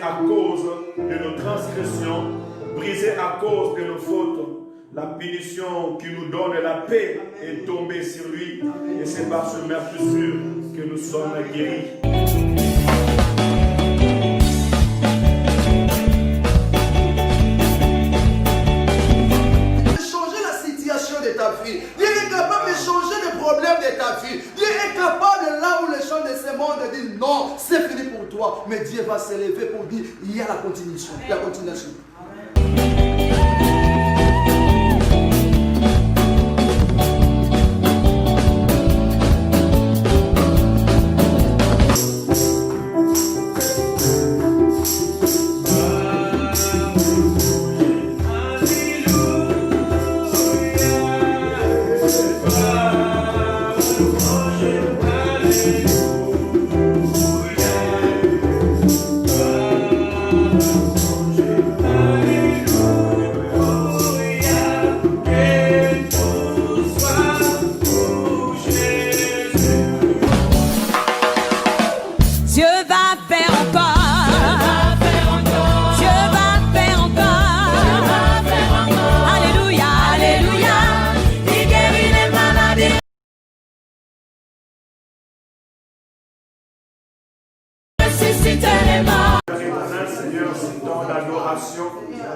à cause de nos transgressions, brisé à cause de nos fautes. La punition qui nous donne la paix est tombée sur lui, et c'est par ce meurtrissure que nous sommes guéris. Changer la situation de ta vie. Dieu est capable de changer les problèmes de ta vie. Dieu est capable de là où les gens de ce monde disent non, c'est fini pour toi. Mais Dieu va s'élever pour dire il y a la continuation. La continuation.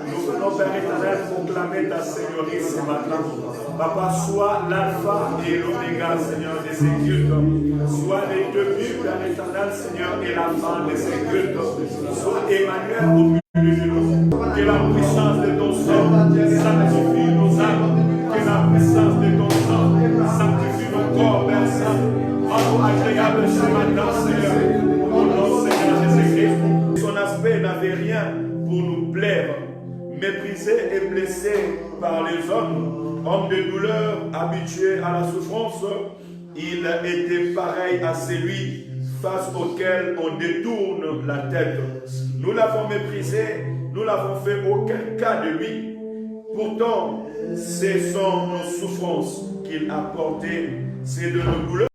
Nous venons, Père éternel, proclamer ta Seigneurie ce matin. Papa, sois l'alpha et l'oméga, Seigneur, de ces cultes. Sois les débuts, Père éternel, Seigneur, et la fin de ces cultes. Sois Emmanuel au milieu de nous. Que la puissance de ton sang sanctifie nos âmes. Que la puissance de ton sang sanctifie nos corps, Père Saint. Rends-nous agréable ce matin, Seigneur. Au nom, Seigneur Jésus-Christ. Son aspect n'avait rien pour nous plaire, méprisé et blessé par les hommes, homme de douleur, habitué à la souffrance, il était pareil à celui face auquel on détourne la tête. Nous l'avons méprisé, nous n'avons fait aucun cas de lui. Pourtant, ce sont nos souffrances qu'il a portées, c'est de nos douleurs.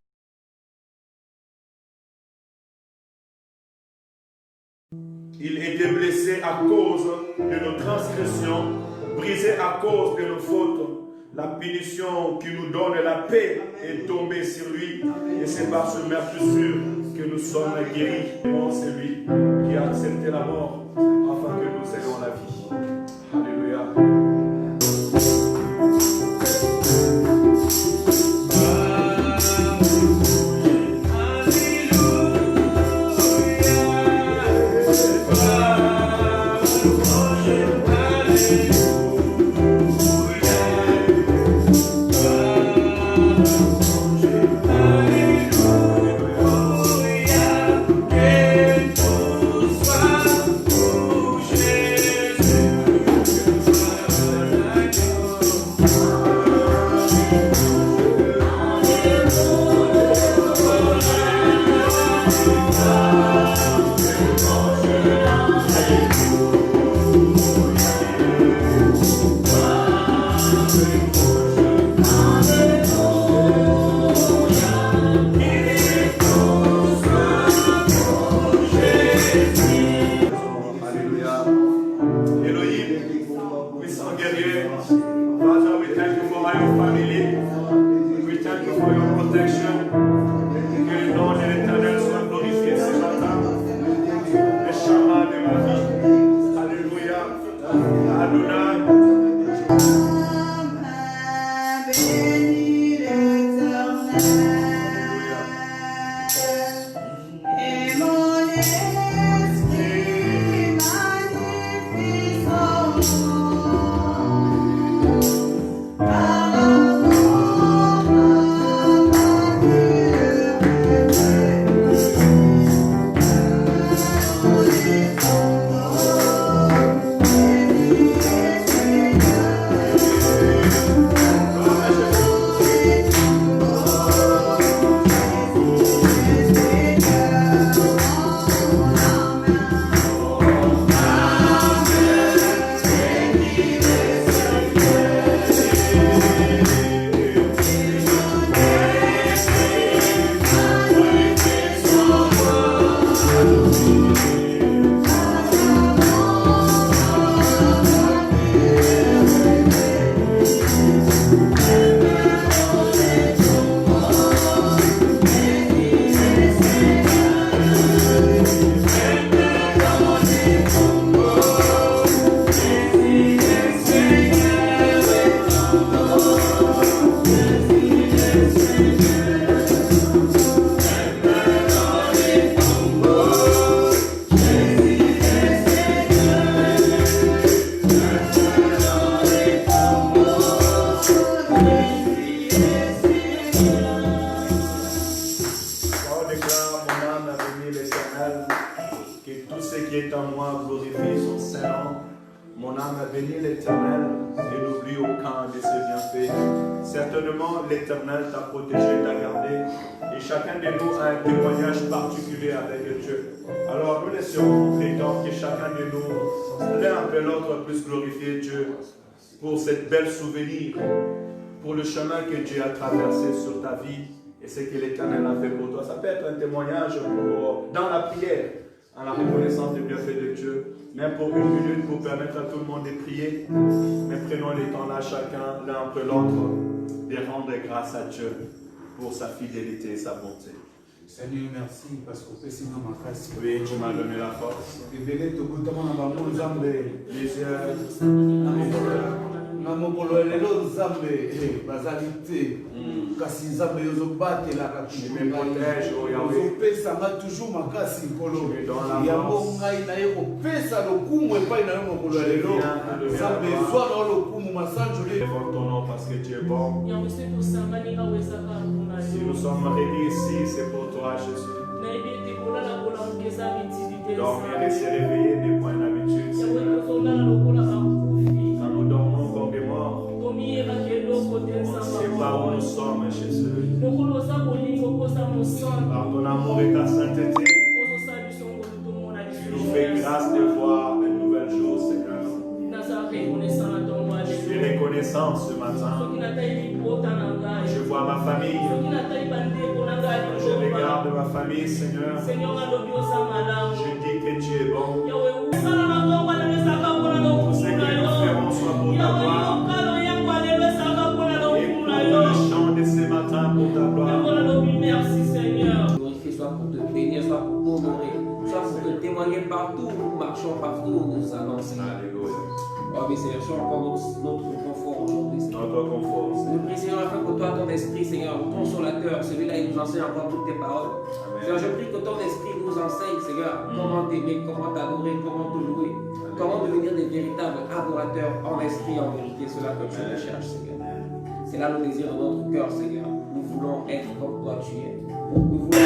Il était blessé à cause de nos transgressions, brisé à cause de nos fautes. La punition qui nous donne la paix est tombée sur lui, et c'est par ce meurtrissure que nous sommes guéris. C'est lui qui a accepté la mort afin que nous ayons la vie. Alléluia. l'Éternel et n'oublie aucun de ses bienfaits. Certainement, l'Éternel t'a protégé, t'a gardé. Et chacun de nous a un témoignage particulier avec Dieu. Alors nous laisserons les temps que chacun de nous, l'un après l'autre, puisse glorifier Dieu pour cette belle souvenir, pour le chemin que Dieu a traversé sur ta vie et ce que l'Éternel a fait pour toi. Ça peut être un témoignage dans la prière, en la reconnaissance des bienfaits de Dieu, même pour 1 minute pour permettre à tout le monde de prier. Mais prenons les temps là, chacun, l'un après l'autre, de rendre grâce à Dieu pour sa fidélité et sa bonté. Seigneur, merci parce que oui, tu m'as donné la force. na mokolo lelo nzambe bazali te kasi nzambe ozobatela ozopesanga toujours makasi nkolo yango ngai naye kopesa lokumu epai na yo mokolo ya lelo nzambe ezwa na yo lokumu masanjoli parce que tu es bon. Si nous sommes réunis ici, c'est pour toi, Jésus. Dormir et se réveiller n'est point d'habitude, Seigneur. Quand nous dormons comme des morts, on ne sait pas où nous sommes, Jésus. Par ton amour et ta sainteté, tu nous fais grâce de voir un nouvel jour, Seigneur. Je suis reconnaissant ce matin. Je vois ma famille. Je regarde ma famille, Seigneur. Je dis que tu es bon. Tout ce que nous ferons soit pour ta gloire. Et pour le chant de ce matin pour ta gloire. Merci Seigneur. Glorifié soit pour te bénir, soit pour t'honorer, soit pour te témoigner partout où nous marchons, partout où nous allons, Seigneur. Alléluia. Oh, mais Seigneur, sois encore notre confort aujourd'hui, Seigneur. Notre confort, Nous prions, Seigneur, afin que toi, ton esprit, Seigneur, ton consolateur, celui-là, il nous enseigne encore toutes tes paroles. Amen. Seigneur, je prie que ton esprit nous enseigne, Seigneur, comment t'aimer, comment t'adorer, comment te louer, comment devenir des véritables adorateurs en esprit, en vérité. C'est là que tu recherches, Seigneur. C'est là le désir de notre cœur, Seigneur. Nous voulons être comme toi tu es. Nous voulons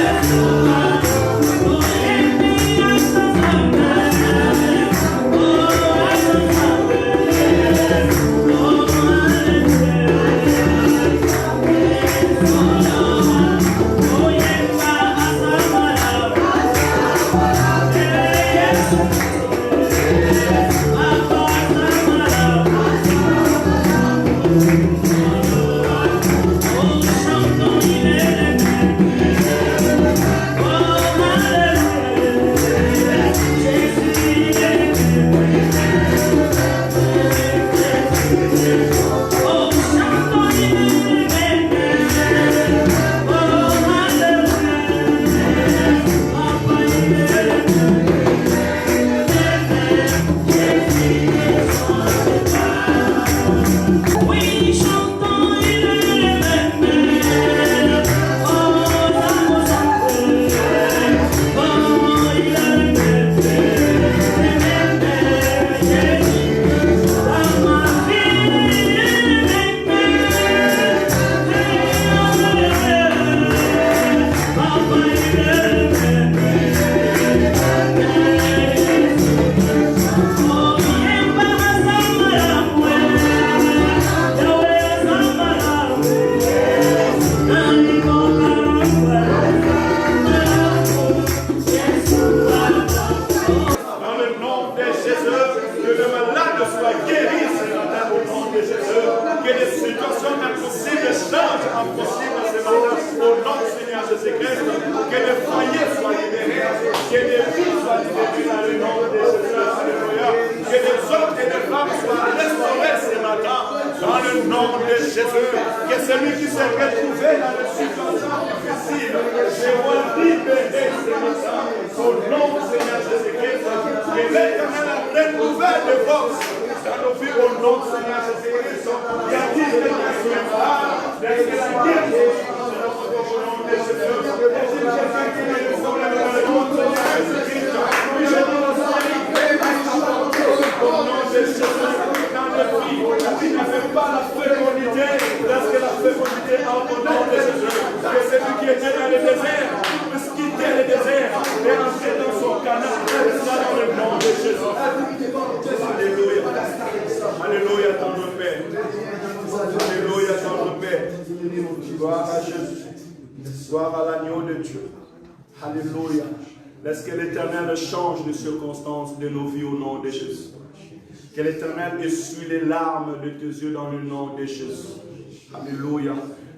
Alléluia. Gloire à Jésus. Gloire à l'agneau de Dieu. Alléluia. Laisse que l'Éternel change de circonstances de nos vies au nom de Jésus. Que l'Éternel essuie les larmes de tes yeux dans le nom de Jésus. Alléluia.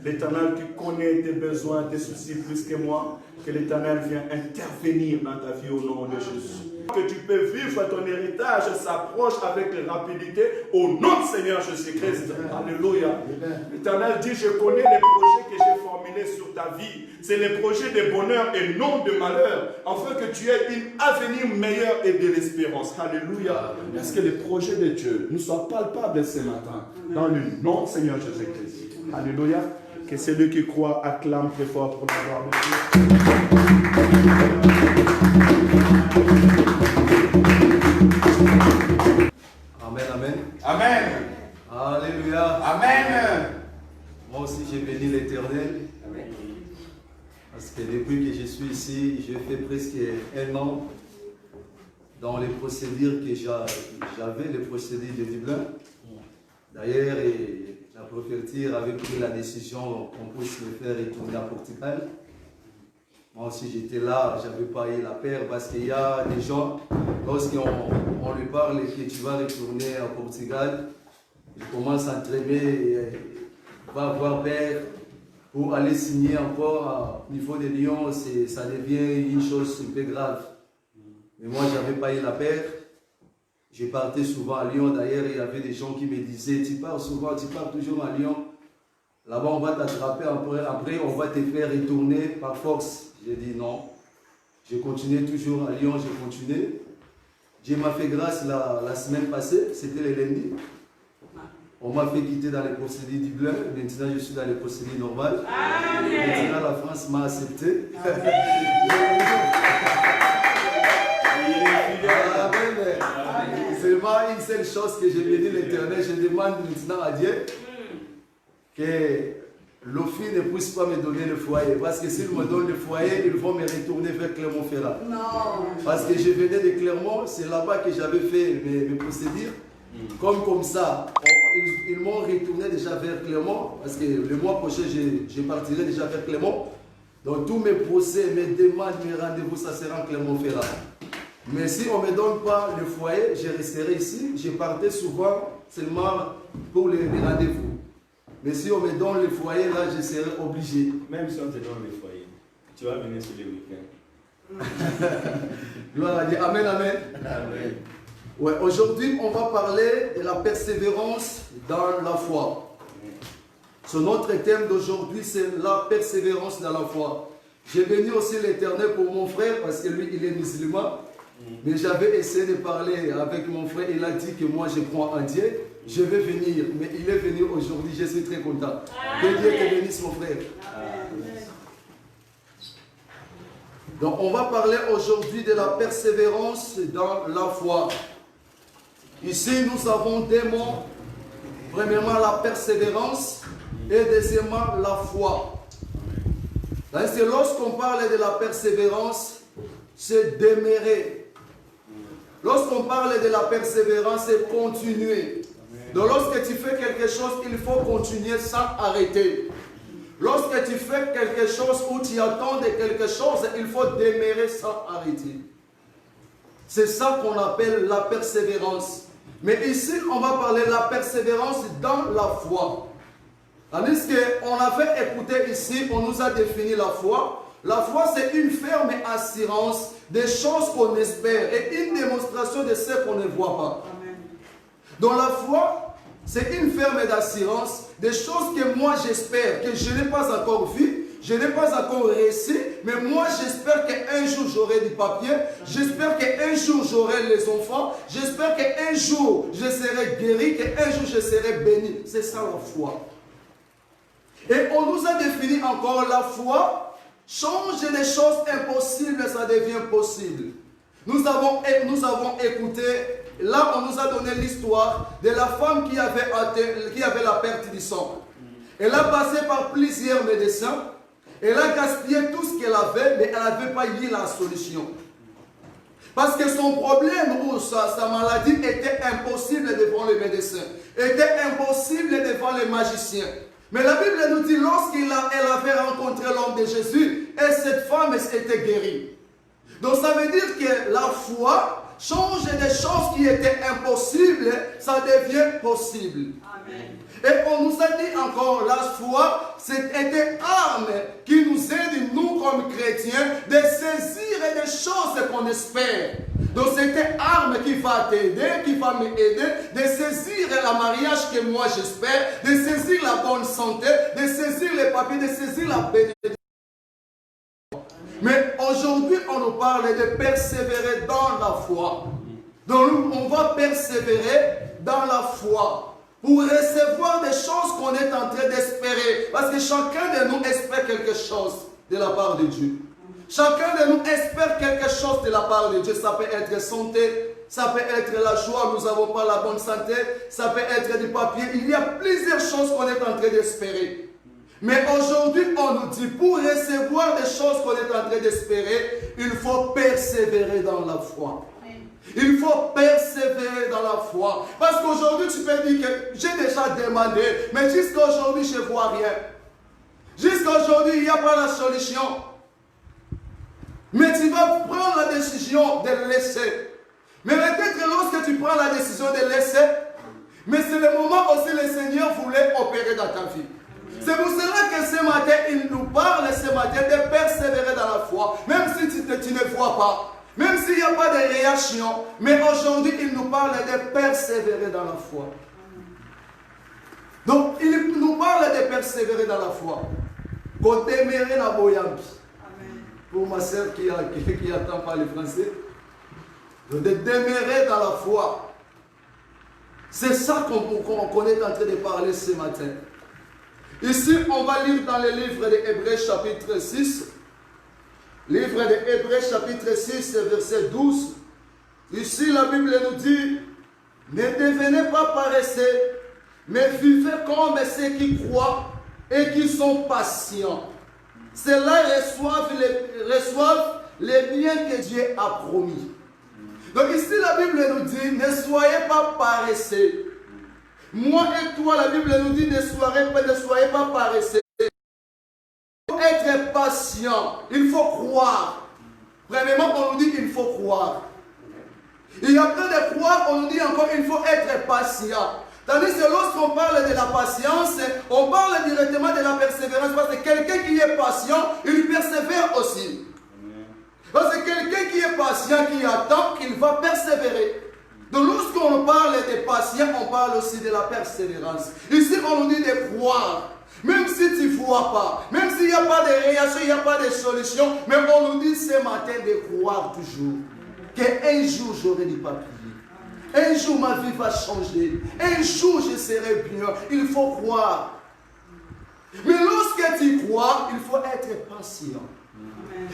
L'Éternel, tu connais tes besoins, tes soucis plus que moi. Que l'Éternel vienne intervenir dans ta vie au nom de Jésus. Que tu peux vivre ton héritage s'approche avec rapidité au nom du Seigneur Jésus-Christ. Alléluia. L'Éternel dit, je connais les projets que j'ai formulés sur ta vie. C'est les projets de bonheur et non de malheur, afin que tu aies un avenir meilleur et de l'espérance. Alléluia. Est-ce que les projets de Dieu nous soient palpables ce matin dans le nom du Seigneur Jésus-Christ. Alléluia. Que celui qui croit acclame très fort pour la gloire de Dieu. Amen, amen. Amen. Alléluia. Amen. Moi aussi, j'ai béni l'Éternel. Parce que depuis que je suis ici, j'ai fait presque 1 an dans les procédures que j'avais, les procédures de Dublin. D'ailleurs, la préfecture avait pris la décision qu'on puisse me faire retourner à Portugal. Moi aussi, j'étais là, je n'avais pas eu la paix parce qu'il y a des gens, lorsqu'on lui parle que tu vas retourner à Portugal, il commence à entraîner, va avoir peur pour aller signer encore au niveau de Lyon, ça devient une chose un peu grave. Mais moi, je n'avais pas eu la paix. Je partais souvent à Lyon. D'ailleurs, il y avait des gens qui me disaient, tu pars souvent, tu pars toujours à Lyon. Là-bas, on va t'attraper, après on va te faire retourner par force. J'ai dit non. J'ai continué toujours à Lyon, j'ai continué. Dieu m'a fait grâce la semaine passée, c'était le lundi. On m'a fait quitter dans les procédures Dublin. Maintenant, je suis dans les procédures normales. Maintenant, la France m'a accepté. Seulement une seule chose que j'ai béni l'Éternel, je demande maintenant à Dieu que l'OFI ne puisse pas me donner le foyer. Parce que s'il me donne le foyer, ils vont me retourner vers Clermont-Ferrand. Parce que je venais de Clermont, c'est là-bas que j'avais fait mes procédures. Comme ça, ils m'ont retourné déjà vers Clermont. Parce que le mois prochain, je partirai déjà vers Clermont. Donc tous mes procès, mes demandes, mes rendez-vous, ça sera en Clermont-Ferrand. Mais si on ne me donne pas le foyer, je resterai ici. Je partais souvent seulement pour les rendez-vous. Mais si on me donne le foyer, là, je serai obligé. Même si on te donne le foyer, tu vas venir sur les week-ends. Gloire à Dieu. Amen, amen. Amen. Ouais, aujourd'hui, on va parler de la persévérance dans la foi. Notre thème d'aujourd'hui, c'est la persévérance dans la foi. J'ai béni aussi l'Éternel pour mon frère, parce que lui, il est musulman. Mais j'avais essayé de parler avec mon frère, il a dit que moi, je crois en Dieu. Je vais venir, mais il est venu aujourd'hui, je suis très content. Que Dieu te bénisse, mon frère. Donc, on va parler aujourd'hui de la persévérance dans la foi. Ici, nous avons deux mots. Premièrement, la persévérance et deuxièmement, la foi. Parce que lorsqu'on parle de la persévérance, c'est demeurer. Lorsqu'on parle de la persévérance, c'est continuer. Donc lorsque tu fais quelque chose, il faut continuer sans arrêter. Lorsque tu fais quelque chose ou tu attends de quelque chose, il faut demeurer sans arrêter. C'est ça qu'on appelle la persévérance. Mais ici, on va parler de la persévérance dans la foi. Tandis qu'on avait écouté ici, on nous a défini la foi. La foi, c'est une ferme assurance des choses qu'on espère et une démonstration de ce qu'on ne voit pas. Amen. Donc la foi, c'est une ferme d'assurance des choses que moi j'espère, que je n'ai pas encore vues, je n'ai pas encore réussi, mais moi j'espère qu'un jour j'aurai du papier, j'espère qu'un jour j'aurai les enfants, j'espère qu'un jour je serai guéri, qu'un jour je serai béni. C'est ça la foi. Et on nous a défini encore la foi. Changer les choses impossibles, ça devient possible. Nous avons écouté, là on nous a donné l'histoire de la femme qui avait la perte du sang. Elle a passé par plusieurs médecins, elle a gaspillé tout ce qu'elle avait, mais elle n'avait pas eu la solution. Parce que son problème ou sa maladie était impossible devant les médecins, était impossible devant les magiciens. Mais la Bible nous dit, elle avait rencontré l'homme de Jésus, et cette femme était guérie. Donc ça veut dire que la foi change des choses qui étaient impossibles, ça devient possible. Amen. Et on nous a dit encore, la foi, c'était arme qui nous aide, nous comme chrétiens, de saisir des choses qu'on espère. Donc c'était arme qui va t'aider, qui va m'aider, de saisir le mariage que moi j'espère, de saisir la bonne santé, de saisir les papiers, de saisir la bénédiction. Mais aujourd'hui, on nous parle de persévérer dans la foi. Donc on va persévérer dans la foi pour recevoir des choses qu'on est en train d'espérer. Parce que chacun de nous espère quelque chose de la part de Dieu. Chacun de nous espère quelque chose de la part de Dieu. Ça peut être santé, ça peut être la joie, nous n'avons pas la bonne santé, ça peut être du papier. Il y a plusieurs choses qu'on est en train d'espérer. Mais aujourd'hui, on nous dit, pour recevoir des choses qu'on est en train d'espérer, il faut persévérer dans la foi. Il faut persévérer dans la foi. Parce qu'aujourd'hui, tu peux dire que j'ai déjà demandé, mais jusqu'à aujourd'hui, je ne vois rien. Jusqu'à aujourd'hui, il n'y a pas la solution. Mais tu vas prendre la décision de laisser. Mais peut-être lorsque tu prends la décision de laisser, mais c'est le moment aussi le Seigneur voulait opérer dans ta vie. C'est pour cela que ce matin, il nous parle ce matin de persévérer dans la foi. Même si tu ne vois pas, même s'il n'y a pas de réaction, mais aujourd'hui, il nous parle de persévérer dans la foi. Donc, il nous parle de persévérer dans la foi. Qu'on demeurer dans Boyambi. Pour ma soeur qui attend pas le français, de demeurer dans la foi. C'est ça qu'on est en train de parler ce matin. Ici, on va lire dans le livre de Hébreux chapitre 6. Livre de Hébreux chapitre 6, verset 12. Ici, la Bible nous dit, ne devenez pas paresseux, mais vivez comme ceux qui croient et qui sont patients. Ceux-là reçoivent les biens que Dieu a promis. Donc ici, la Bible nous dit, ne soyez pas paresseux. Moi et toi, la Bible nous dit, ne soyez pas paresseux. Il faut être patient. Il faut croire. Premièrement, on nous dit qu'il faut croire. Et après de croire, on nous dit encore qu'il faut être patient. Tandis que lorsqu'on parle de la patience, on parle directement de la persévérance. Parce que quelqu'un qui est patient, il persévère aussi. Parce que quelqu'un qui est patient, qui attend, il va persévérer. Donc lorsqu'on parle de patience, on parle aussi de la persévérance. Ici, on nous dit de croire. Même si tu ne vois pas, même s'il n'y a pas de réaction, il n'y a pas de solution, mais on nous dit ce matin de croire toujours. Qu'un jour, j'aurai du papier. Un jour, ma vie va changer. Un jour, je serai bien. Il faut croire. Mais lorsque tu crois, il faut être patient.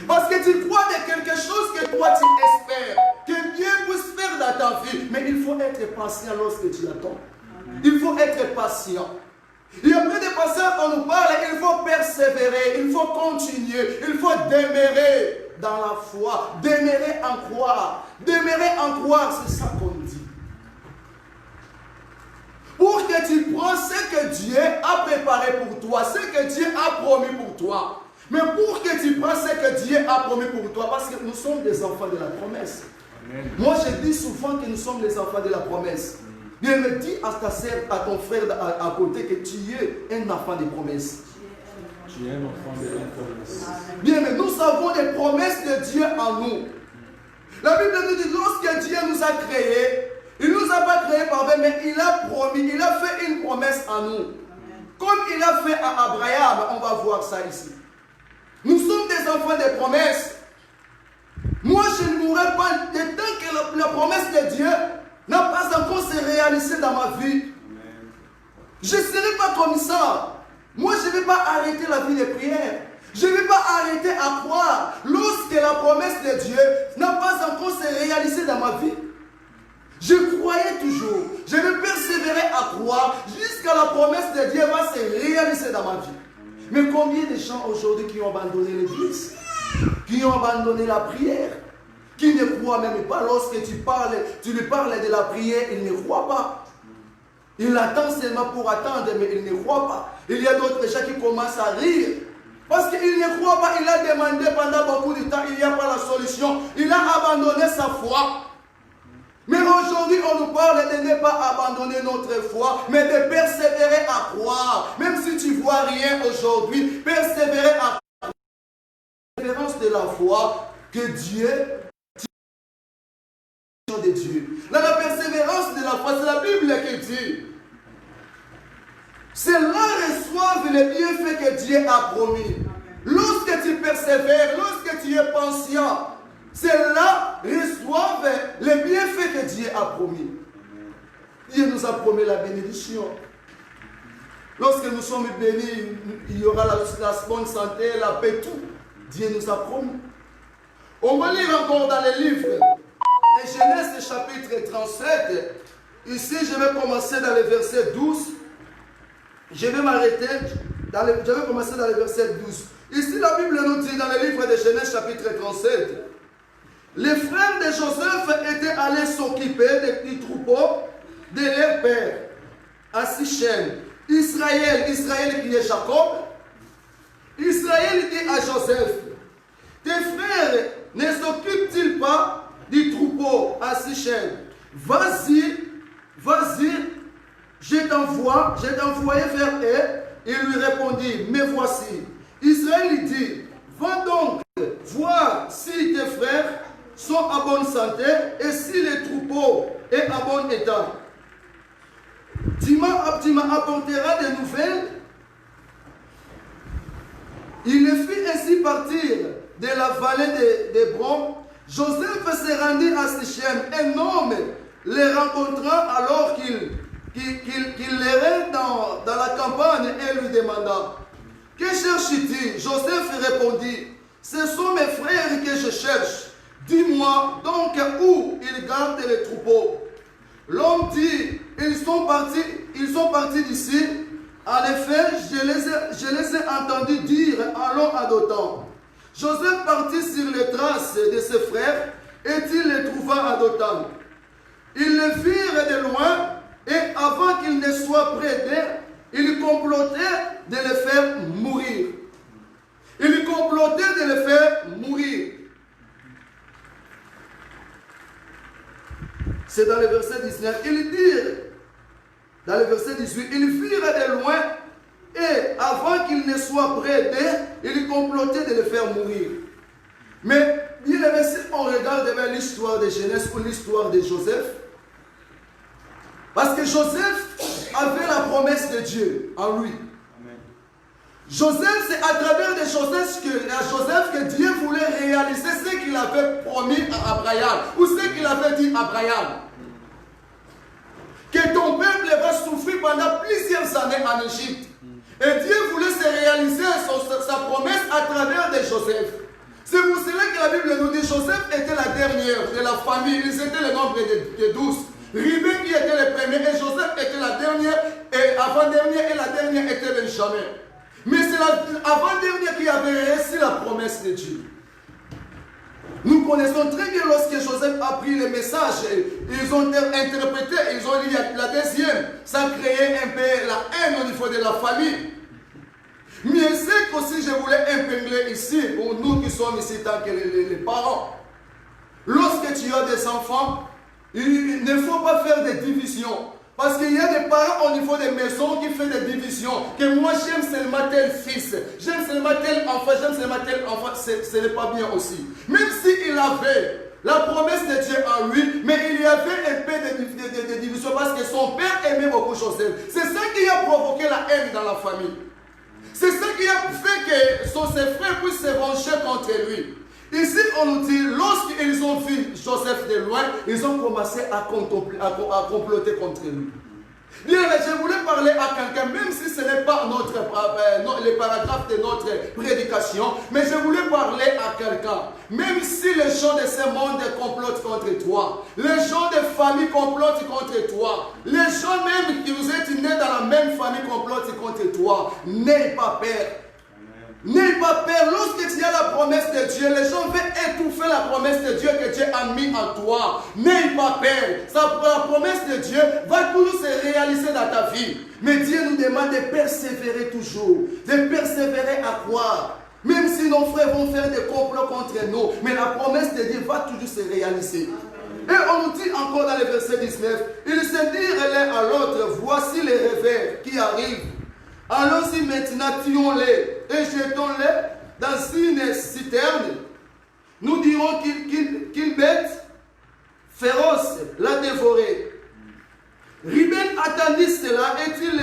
Parce que tu crois de quelque chose que toi tu espères, que Dieu puisse faire dans ta vie. Mais il faut être patient lorsque tu attends. Il faut être patient. Et après de patience, on nous parle, il faut persévérer, il faut continuer, il faut demeurer dans la foi, demeurer en croire. Demeurer en croire, c'est ça qu'on nous dit. Pour que tu prends ce que Dieu a préparé pour toi, ce que Dieu a promis pour toi. Mais pour que tu prends ce que Dieu a promis pour toi, parce que nous sommes des enfants de la promesse. Amen. Moi, je dis souvent que nous sommes les enfants de la promesse. Bien, me dis à ta sœur, à ton frère à côté que tu es un enfant de promesse. Tu es un enfant de la promesse. Bien, mais nous avons des promesses de Dieu en nous. La Bible nous dit, lorsque Dieu nous a créés, il ne nous a pas créés par eux, mais il a promis, il a fait une promesse en nous. Comme il a fait à Abraham, on va voir ça ici. Nous sommes des enfants de promesses. Moi, je ne mourrai pas de tant que la promesse de Dieu n'a pas encore se réalisé dans ma vie. Je ne serai pas comme ça. Moi, je ne vais pas arrêter la vie de prière. Je ne vais pas arrêter à croire lorsque la promesse de Dieu n'a pas encore se réalisé dans ma vie. Je croyais toujours. Je vais persévérer à croire jusqu'à la promesse de Dieu va se réaliser dans ma vie. Mais combien de gens aujourd'hui qui ont abandonné l'église, qui ont abandonné la prière, qui ne croient même pas lorsque tu lui parles de la prière, ils ne croient pas. Il attend seulement pour attendre, mais il ne croit pas. Il y a d'autres gens qui commencent à rire. Parce qu'il ne croit pas, il a demandé pendant beaucoup de temps, il n'y a pas la solution. Il a abandonné sa foi. Mais aujourd'hui, on nous parle de ne pas abandonner notre foi, mais de persévérer à croire. Même si tu ne vois rien aujourd'hui, persévérer à croire. La persévérance de la foi que Dieu de Dieu. Dans la persévérance de la foi, c'est la Bible qui dit. Ceux-là reçoivent les bienfaits que Dieu a promis. Lorsque tu persévères, lorsque tu es patient, ceux-là reçoivent les bienfaits que Dieu a promis. Dieu nous a promis la bénédiction. Lorsque nous sommes bénis, il y aura la bonne santé, la paix, tout. Dieu nous a promis. On va lire encore dans les livres de Genèse chapitre 37. Ici, je vais commencer dans le verset 12. Je vais m'arrêter, je vais commencer dans le verset 12. Ici, la Bible nous dit dans le livre de Genèse chapitre 37, les frères de Joseph étaient allés s'occuper des troupeaux de leur père à Sichem. Israël qui est Jacob, Israël dit à Joseph, tes frères ne s'occupent-ils pas du troupeau à Sichem? Vas-y, je t'envoyé vers eux. Il lui répondit, me voici. Israël dit, va donc voir si tes frères sont en bonne santé et si le troupeau est en bon état. Tu m'apporteras des nouvelles. Il les fit ainsi partir de la vallée d'Hébron. Joseph se rendit à Sichem. Un homme les rencontra alors qu'il errait dans la campagne et lui demanda, que cherches-tu? Joseph répondit, ce sont mes frères que je cherche. Dis-moi donc où ils gardent les troupeaux. L'homme dit, ils sont partis d'ici. En effet, je les ai entendus dire, allons à Dothan. Joseph partit sur les traces de ses frères et il les trouva à Dothan. Ils les virent de loin et avant qu'ils ne soient près d'eux, ils complotaient de les faire mourir. Ils complotaient de les faire mourir. C'est dans le verset 19. Ils dirent, dans le verset 18, ils virent de loin et avant qu'ils ne soient près d'eux, ils complotaient de les faire mourir. Mais bien aimé, si on regarde l'histoire de Genèse ou l'histoire de Joseph, parce que Joseph avait la promesse de Dieu en lui. Joseph, c'est à travers de Joseph que Dieu voulait réaliser ce qu'il avait promis à Abraham, ou ce qu'il avait dit à Abraham. Que ton peuple va souffrir pendant plusieurs années en Égypte. Et Dieu voulait se réaliser sa promesse à travers de Joseph. C'est pour cela que la Bible nous dit que Joseph était la dernière de la famille. Ils étaient le nombre de 12. Ruben qui était le premier et Joseph était la dernière et avant-dernière et la dernière était Benjamin. Mais c'est l'avant-dernière qui avait reçu la promesse de Dieu. Nous connaissons très bien lorsque Joseph a pris le message, ils ont interprété, ils ont dit la deuxième, ça créait un peu la haine au niveau de la famille. Mais c'est qu'aussi je voulais épingler ici, pour nous qui sommes ici tant que les parents. Lorsque tu as des enfants, il ne faut pas faire des divisions. Parce qu'il y a des parents au niveau des maisons qui font des divisions. Que moi j'aime seulement tel fils, j'aime seulement tel enfant, j'aime seulement tel enfant. Ce n'est pas bien aussi. Même s'il avait la promesse de Dieu en lui, mais il y avait un peu de division parce que son père aimait beaucoup Joseph. C'est ça qui a provoqué la haine dans la famille. C'est ça qui a fait que ses frères puissent se venger contre lui. Ici, on nous dit, lorsqu'ils ont vu Joseph de loin, ils ont commencé à comploter contre lui. Bien, je voulais parler à quelqu'un, même si ce n'est pas les paragraphes de notre prédication, mais je voulais parler à quelqu'un. Même si les gens de ce monde complotent contre toi, les gens de famille complotent contre toi, les gens même qui vous êtes nés dans la même famille complotent contre toi, n'aie pas peur. N'aie pas peur. Lorsque tu as la promesse de Dieu, les gens veulent fais la promesse de Dieu que Dieu a mis en toi, n'aie pas peur. La promesse de Dieu va toujours se réaliser dans ta vie. Mais Dieu nous demande de persévérer toujours, de persévérer à croire. Même si nos frères vont faire des complots contre nous, mais la promesse de Dieu va toujours se réaliser. Et on nous dit encore dans le verset 19, ils se dirent l'un à l'autre, voici les revers qui arrivent. Allons-y maintenant, tuons-les et jetons-les dans une citerne. Nous dirons qu'une bête féroce l'a dévoré. Ruben attendit cela et il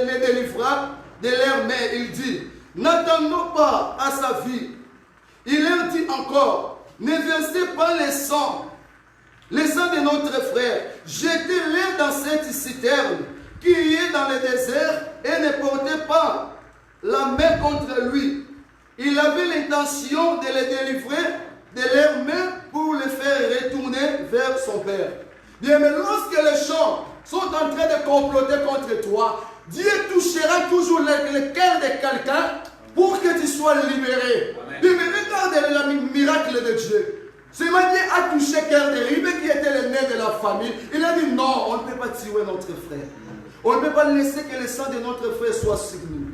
les délivra de leurs mains. Il dit, n'attendons pas à sa vie. Il leur dit encore, ne versez pas le sang de notre frère. Jetez-les dans cette citerne qui est dans le désert et ne portez pas la main contre lui. Il avait l'intention de les délivrer de leurs mains pour les faire retourner vers son père. Bien, mais lorsque les gens sont en train de comploter contre toi, Dieu touchera toujours le cœur de quelqu'un pour que tu sois libéré. Bien, mais regarde le miracle de Dieu. Seulement Dieu a touché le cœur de Ribé qui était le nez de la famille. Il a dit non, on ne peut pas tuer notre frère. On ne peut pas laisser que le sang de notre frère soit sur nous.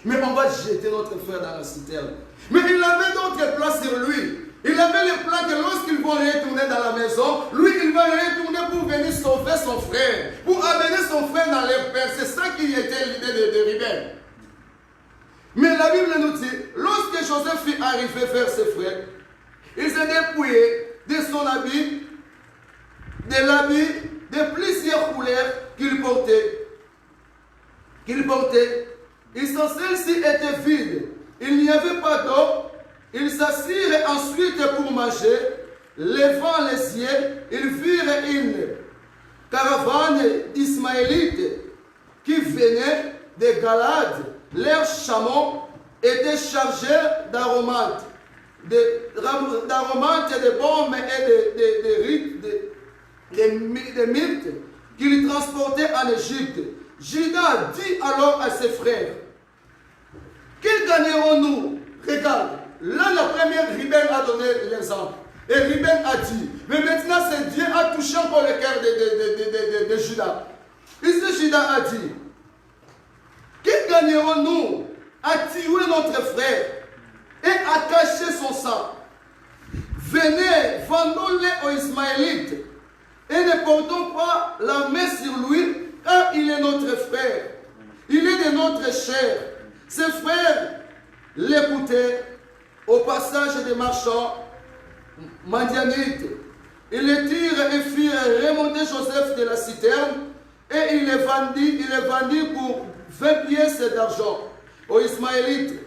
Mais on va jeter notre frère dans la citerne. Mais il avait d'autres plans sur lui. Il avait le plan que lorsqu'ils vont retourner dans la maison, lui, il va retourner pour venir sauver son frère, pour amener son frère dans leur père. C'est ça qui était l'idée de Ruben. Mais la Bible nous dit, lorsque Joseph fut arrivé vers ses frères, il s'est dépouillé de son habit, de l'habit de plusieurs couleurs qu'il portait. Celle-ci était vide. Il n'y avait pas d'eau. Ils s'assirent ensuite pour manger. Levant les yeux, ils virent une caravane d'Ismaélites qui venait de Galade. Leurs chameaux étaient chargés d'aromates, de baumes et de myrte qu'ils transportaient en Égypte. Judas dit alors à ses frères, que gagnerons-nous? Regarde, là la première Ruben a donné l'exemple. Et Ruben a dit, mais maintenant c'est Dieu a touché encore le cœur de Judas. Et ce Judas a dit, que gagnerons-nous à tuer notre frère et à cacher son sang? Venez, vendons-les aux Ismaélites et ne portons pas la main sur lui, car il est notre frère. Il est de notre chair. Ses frères l'écoutaient au passage des marchands Madianites. Ils les tirent et firent remonter Joseph de la citerne et il les vendit pour 20 pièces d'argent aux Ismaélites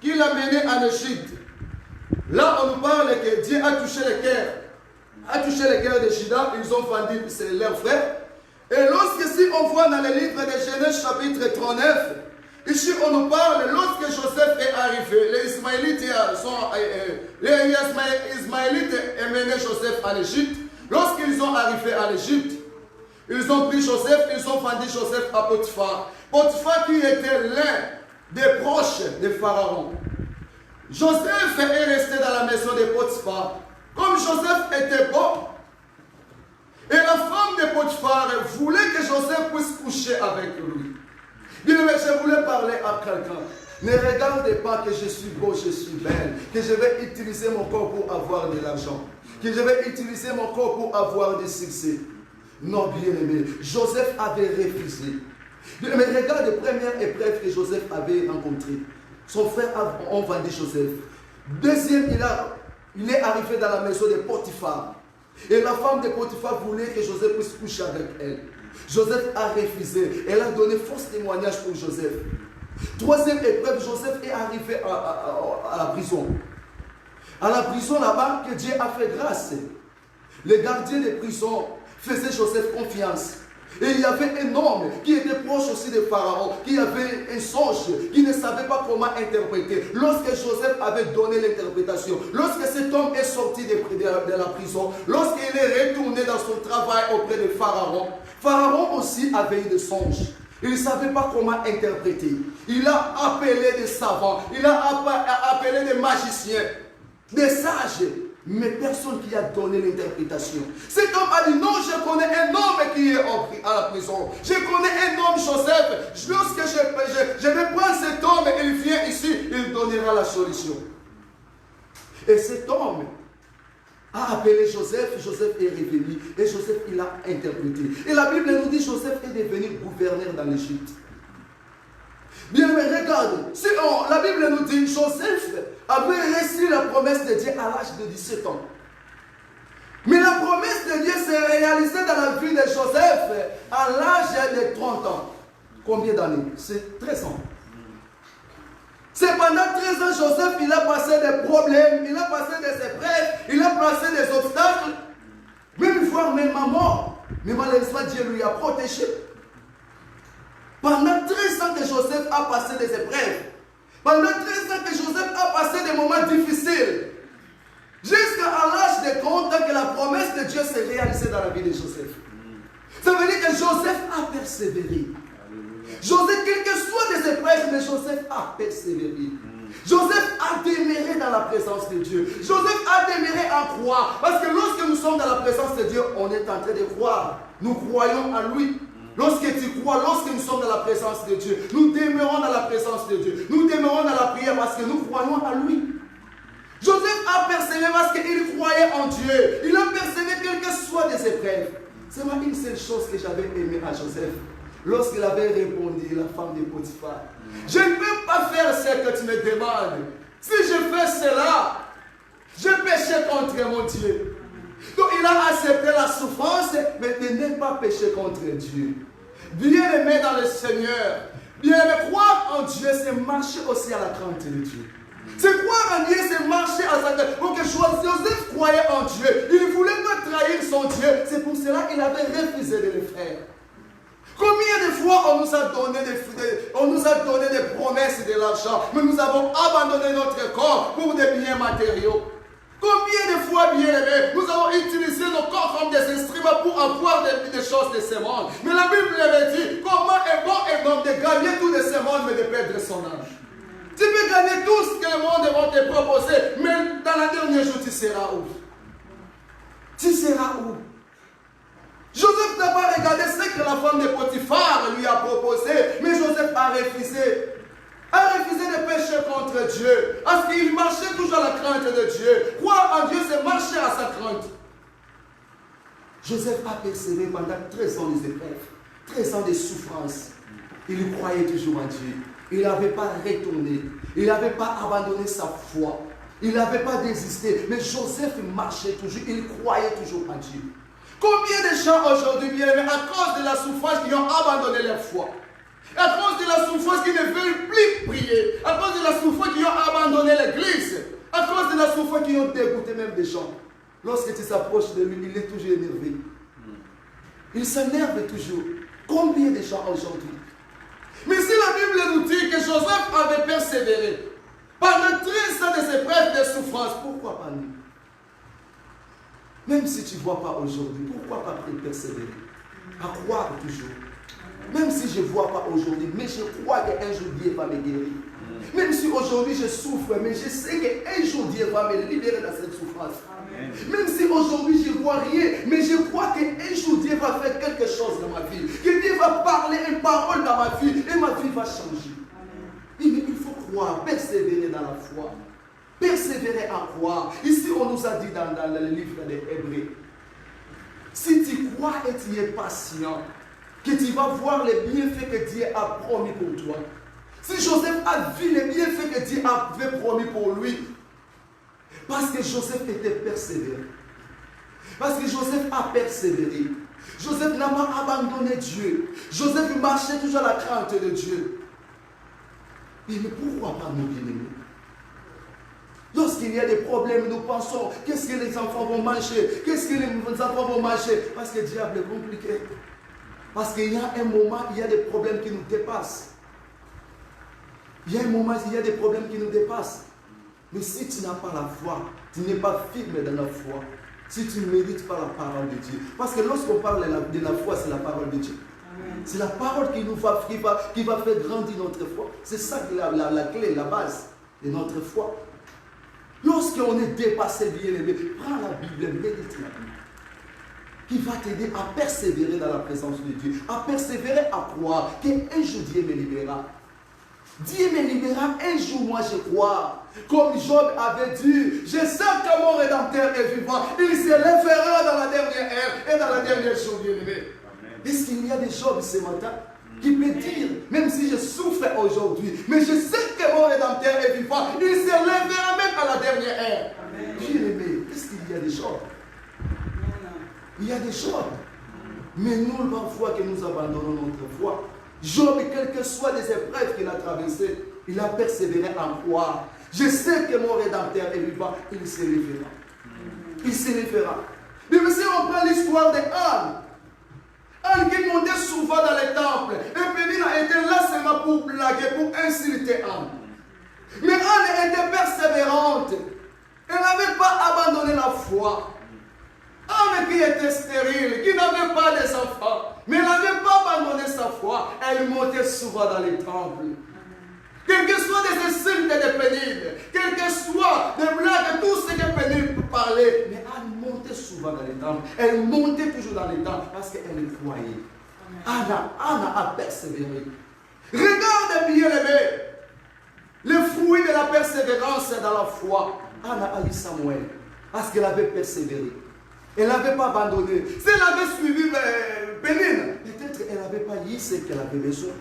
qui l'amenaient en Égypte. Là, on nous parle que Dieu a touché le cœur de Judas, ils ont vendu leurs frères. Et lorsque, si on voit dans le livre de Genèse chapitre 39, ici on nous parle, lorsque Joseph est arrivé, les Ismaélites amenaient Joseph en Égypte. Lorsqu'ils sont arrivés en Égypte, ils ont pris Joseph, ils ont vendu Joseph à Potiphar. Potiphar qui était l'un des proches de Pharaon. Joseph est resté dans la maison de Potiphar. Comme Joseph était beau, et la femme de Potiphar voulait que Joseph puisse coucher avec lui. Bien, mais je voulais parler à quelqu'un. Ne regardez pas que je suis beau, je suis belle, que je vais utiliser mon corps pour avoir de l'argent, que je vais utiliser mon corps pour avoir du succès. Non, bien aimé, Joseph avait refusé. Bien, mais regarde les premières épreuves que Joseph avait rencontrées. Son frère a vendu Joseph. Deuxième, il est arrivé dans la maison de Potiphar. Et la femme de Potiphar voulait que Joseph puisse coucher avec elle. Joseph a refusé. Elle a donné faux témoignage pour Joseph. Troisième épreuve, Joseph est arrivé à la prison. À la prison là-bas, que Dieu a fait grâce. Les gardiens de prison faisaient Joseph confiance. Et il y avait un homme qui était proche aussi de Pharaon, qui avait un songe, qui ne savait pas comment interpréter. Lorsque Joseph avait donné l'interprétation, lorsque cet homme est sorti de la prison, lorsqu'il est retourné dans son travail auprès de Pharaon, Pharaon aussi avait eu des songes. Il ne savait pas comment interpréter. Il a appelé des savants, il a appelé des magiciens, des sages. mais personne qui a donné l'interprétation. Cet homme a dit non, je connais un homme qui est à la prison. Je connais un homme, Joseph. Lorsque je vais prendre cet homme et il vient ici, il donnera la solution. Et cet homme a appelé Joseph. Joseph est revenu et Joseph il a interprété. Et la Bible nous dit Joseph est devenu gouverneur dans l'Égypte. Bien, mais regarde, si la Bible nous dit Joseph avait reçu la promesse de Dieu à l'âge de 17 ans. Mais la promesse de Dieu s'est réalisée dans la vie de Joseph à l'âge de 30 ans. Combien d'années? C'est 13 ans. C'est pendant 13 ans, Joseph, il a passé des problèmes, il a passé des épreuves, il a passé des obstacles, même voire même à mort. Mais malheureusement, Dieu lui a protégé. Pendant 13 ans que Joseph a passé des épreuves, pendant 13 ans que Joseph a passé des moments difficiles, jusqu'à l'âge de 30 ans que la promesse de Dieu s'est réalisée dans la vie de Joseph. Ça veut dire que Joseph a persévéré. Joseph, quelles que soient les épreuves, mais Joseph a persévéré. Joseph a demeuré dans la présence de Dieu. Joseph a demeuré à croire. Parce que lorsque nous sommes dans la présence de Dieu, on est en train de croire. Nous croyons en lui. Lorsque tu crois, lorsque nous sommes dans la présence de Dieu, nous demeurons dans la présence de Dieu. Nous demeurons dans la prière parce que nous croyons en lui. Joseph a persévéré parce qu'il croyait en Dieu. Il a persévéré quelles que soient les épreuves. C'est une seule chose que j'avais aimé à Joseph. Lorsqu'il avait répondu, la femme de Potiphar, je ne peux pas faire ce que tu me demandes. Si je fais cela, je péché contre mon Dieu. Donc il a accepté la souffrance, mais de ne pas pécher contre Dieu. Bien-aimé dans le Seigneur, bien-aimé, croire en Dieu, c'est marcher aussi à la crainte de Dieu. C'est croire en Dieu, c'est marcher à sa crainte. Donc Joseph croyait en Dieu. Il ne voulait pas trahir son Dieu. C'est pour cela qu'il avait refusé de le faire. Combien de fois on nous a donné des promesses de l'argent, mais nous avons abandonné notre corps pour des biens matériaux. Combien de fois, bien aimés, nous avons utilisé nos corps comme des instruments pour avoir des choses de ce monde. Mais la Bible avait dit, comment est bon un homme de gagner tout de ce monde, mais de perdre son âme. Tu peux gagner tout ce que le monde va te proposer, mais dans la dernière jour, tu seras où? Tu seras où? Joseph n'a pas regardé ce que la femme de Potiphar lui a proposé, mais Joseph a refusé. A refusé de pécher contre Dieu, parce qu'il marchait toujours à la crainte de Dieu. Croire en Dieu, c'est marcher à sa crainte. Joseph a persévéré pendant 13 ans des épreuves, 13 ans de souffrance. Il croyait toujours en Dieu. Il n'avait pas retourné, il n'avait pas abandonné sa foi, il n'avait pas désisté. Mais Joseph marchait toujours, il croyait toujours en Dieu. Combien de gens aujourd'hui, bien aimés, à cause de la souffrance, qui ont abandonné leur foi, à cause de la souffrance, qui ne veulent plus prier, à cause de la souffrance, qui ont abandonné l'église, à cause de la souffrance, qui ont dégoûté même des gens. Lorsque tu s'approches de lui, il est toujours énervé. Il s'énerve toujours. Combien de gens aujourd'hui? Mais si la Bible nous dit que Joseph avait persévéré pendant 13 ans de ses épreuves de souffrance, pourquoi pas nous? Même si tu ne vois pas aujourd'hui, pourquoi pas persévérer? À croire toujours. Même si je ne vois pas aujourd'hui, mais je crois qu'un jour Dieu va me guérir. Même si aujourd'hui je souffre, mais je sais qu'un jour Dieu va me libérer de cette souffrance. Amen. Même si aujourd'hui je ne vois rien, mais je crois qu'un jour Dieu va faire quelque chose dans ma vie. Que Dieu va parler une parole dans ma vie et ma vie va changer. Mais il faut croire, persévérer dans la foi. Persévérer à croire. Ici, on nous a dit dans le livre des Hébreux, si tu crois et tu es patient, que tu vas voir les bienfaits que Dieu a promis pour toi. Si Joseph a vu les bienfaits que Dieu avait promis pour lui, parce que Joseph était persévéré, parce que Joseph a persévéré, Joseph n'a pas abandonné Dieu, Joseph marchait toujours à la crainte de Dieu. Mais pourquoi pas nous, bien-aimés? Lorsqu'il y a des problèmes, nous pensons, qu'est-ce que les enfants vont manger? Qu'est-ce que les enfants vont manger? Parce que le diable est compliqué. Parce qu'il y a un moment, il y a des problèmes qui nous dépassent. Il y a un moment, il y a des problèmes qui nous dépassent. Mais si tu n'as pas la foi, tu n'es pas firme dans la foi, si tu ne mérites pas la parole de Dieu. Parce que lorsqu'on parle de la foi, c'est la parole de Dieu. C'est la parole qui va faire grandir notre foi. C'est ça qui est la clé, la base de notre foi. Lorsqu'on est dépassé, bien-aimé, prends la Bible, médite la Bible, qui va t'aider à persévérer dans la présence de Dieu, à persévérer à croire qu'un jour Dieu me libérera. Dieu me libérera, un jour moi je crois. Comme Job avait dit, je sais que mon Rédempteur est vivant, il se lèvera dans la dernière ère et dans la dernière jour, bien-aimé. Est-ce qu'il y a des Job ce matin qui peut dire, même si je souffre aujourd'hui, mais je sais que mon Rédempteur est vivant, il se lèvera même à la dernière ère. Bien-aimé, est-ce qu'il y a des Job? Il y a des Job. Mais nous, parfois que nous abandonnons notre foi, Job, quelles que soient les épreuves qu'il a traversées, il a persévéré en croire. Je sais que mon Rédempteur est vivant, il se lèvera. Il se lèvera. Mais si on prend l'histoire de Anne, Anne qui montait souvent dans les temples, et Pénina était là seulement pour blaguer, pour insulter Anne. Mais Anne était persévérante. Elle n'avait pas abandonné la foi. Anne qui était stérile, qui n'avait pas des enfants, mais elle n'avait pas abandonné sa foi, elle montait souvent dans les temples. Quel que soit des insultes et des pénibles, quel que soit des blagues, tout ce que pénible parlait, mais Anne montait souvent dans les temples. Elle montait toujours dans les temples parce qu'elle croyait. Anne a persévéré. Regarde bien aimé, le fruit de la persévérance dans la foi. Anne a eu Samuel parce qu'elle avait persévéré. Elle n'avait pas abandonné. Si elle avait suivi Pénine, peut-être qu'elle n'avait pas eu ce qu'elle avait besoin.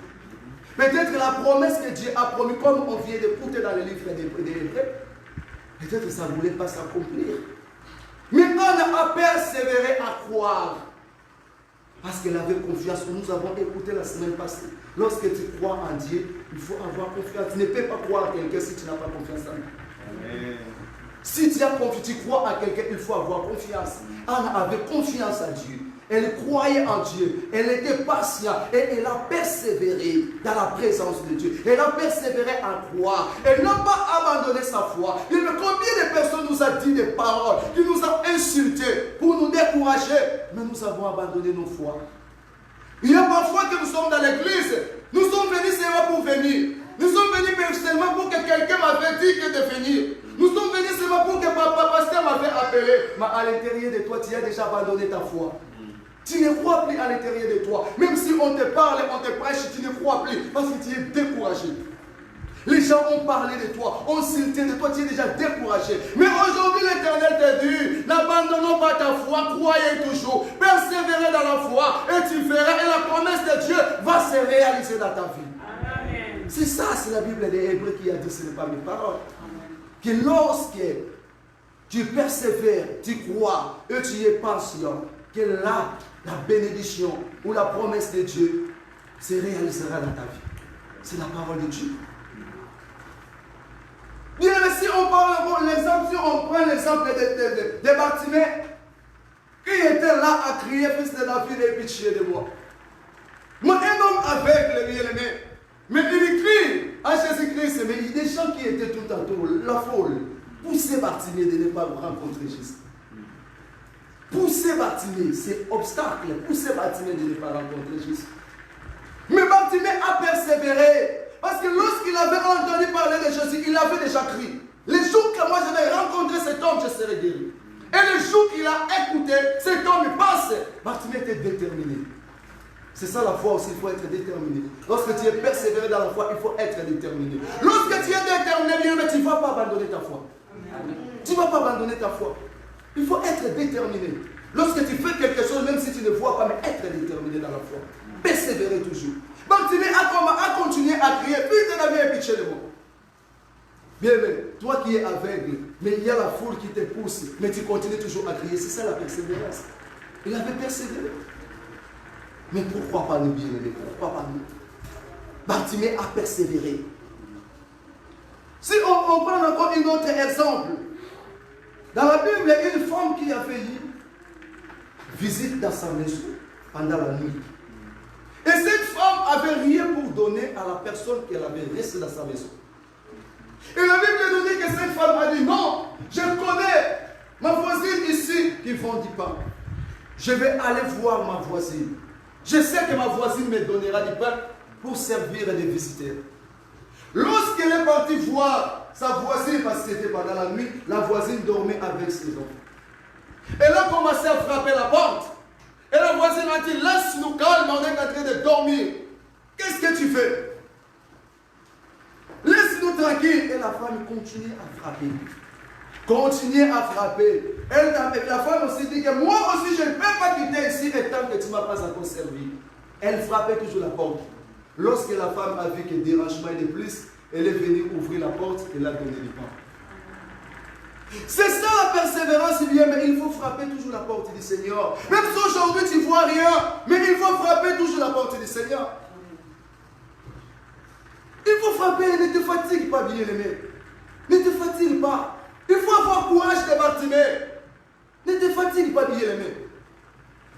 Peut-être que la promesse que Dieu a promis, comme on vient d'écouter dans le livre des Hébreux, peut-être que ça ne voulait pas s'accomplir. Mais Anne a persévéré à croire. Parce qu'elle avait confiance. Nous avons écouté la semaine passée. Lorsque tu crois en Dieu, il faut avoir confiance. Tu ne peux pas croire à quelqu'un si tu n'as pas confiance en lui. Amen. Si tu as confiance, tu crois à quelqu'un, il faut avoir confiance. Anne avait confiance en Dieu. Elle croyait en Dieu. Elle était patiente et elle a persévéré dans la présence de Dieu. Elle a persévéré à croire. Elle n'a pas abandonné sa foi. Et combien de personnes nous ont dit des paroles qui nous ont insultés pour nous décourager, mais nous avons abandonné nos foi. Il y a parfois que nous sommes dans l'église. Nous sommes venus seulement pour venir. Nous sommes venus seulement pour que quelqu'un m'avait dit que de venir. Nous sommes venus seulement pour que papa pasteur m'avait appelé. Mais à l'intérieur de toi, tu as déjà abandonné ta foi. Tu ne crois plus à l'intérieur de toi. Même si on te parle, on te prêche, tu ne crois plus parce que tu es découragé. Les gens ont parlé de toi, ont cité de toi, tu es déjà découragé. Mais aujourd'hui, l'Éternel te dit, n'abandonnons pas ta foi, croyez toujours, persévérez dans la foi et tu verras et la promesse de Dieu va se réaliser dans ta vie. C'est ça, c'est la Bible des Hébreux qui a dit, ce n'est pas mes paroles. Que lorsque tu persévères, tu crois et tu es patient, que là, la bénédiction ou la promesse de Dieu se réalisera dans ta vie. C'est la parole de Dieu. Bien, si on parle l'exemple, si on prend l'exemple de Bartimée, qui était là à crier, fils de David, aie pitié de moi. Moi, un homme aveugle, bien aimé, mais il crie à Jésus-Christ, mais il y a des gens qui étaient tout autour, la foule, pousser Bartimée de ne pas rencontrer Jésus. Pousser Bartimée, c'est obstacle, pousser Bartimée de ne pas rencontrer Jésus. Mais Bartimée a persévéré. Parce que lorsqu'il avait entendu parler de Jésus, il avait déjà crié. Le jour que moi je vais rencontrer cet homme, je serai guéri. Et le jour qu'il a écouté, cet homme passe. Bartimée était déterminé. C'est ça la foi aussi, il faut être déterminé. Lorsque tu es persévéré dans la foi, il faut être déterminé. Lorsque tu es déterminé, bien, mais tu ne vas pas abandonner ta foi. Tu ne vas pas abandonner ta foi. Il faut être déterminé. Lorsque tu fais quelque chose, même si tu ne vois pas, mais être déterminé dans la foi. Persévérer toujours. Bartimée a continué à crier, fils de David, aie pitié de moi. Bien, mais toi qui es aveugle, mais il y a la foule qui te pousse, mais tu continues toujours à crier. C'est ça la persévérance. Il avait persévéré. Mais pourquoi pas nous, bien-aimés? Pourquoi pas nous? Bartimée a persévéré. Si on prend encore un autre exemple, dans la Bible, il y a une femme qui a fait visite dans sa maison pendant la nuit. Et cette femme avait rien pour donner à la personne qu'elle avait restée dans sa maison. Et la Bible nous dit que cette femme a dit, non, je connais ma voisine ici qui vend du pain. Je vais aller voir ma voisine. Je sais que ma voisine me donnera du pain pour servir les visiteurs. Lorsqu'elle est partie voir sa voisine, parce que c'était pendant la nuit, la voisine dormait avec ses enfants. Elle a commencé à frapper la porte. Et la voisine a dit, laisse-nous calme, on est en train de dormir. Qu'est-ce que tu fais? Laisse-nous tranquille. Et la femme continue à frapper. Continuez à frapper. La femme aussi dit que moi aussi je ne peux pas quitter ici et tant que tu ne m'as pas encore servi. Elle frappait toujours la porte. Lorsque la femme a vu que dérangement est de plus, elle est venue ouvrir la porte et l'a donné du pain. C'est ça la persévérance, bien, mais il faut frapper toujours la porte du Seigneur. Même si aujourd'hui tu ne vois rien, mais il faut frapper toujours la porte du Seigneur. Il faut frapper, ne te fatigue pas, bien-aimé. Ne te fatigue pas. Il faut avoir courage de Bartimée. Ne te fatigue pas, bien-aimé.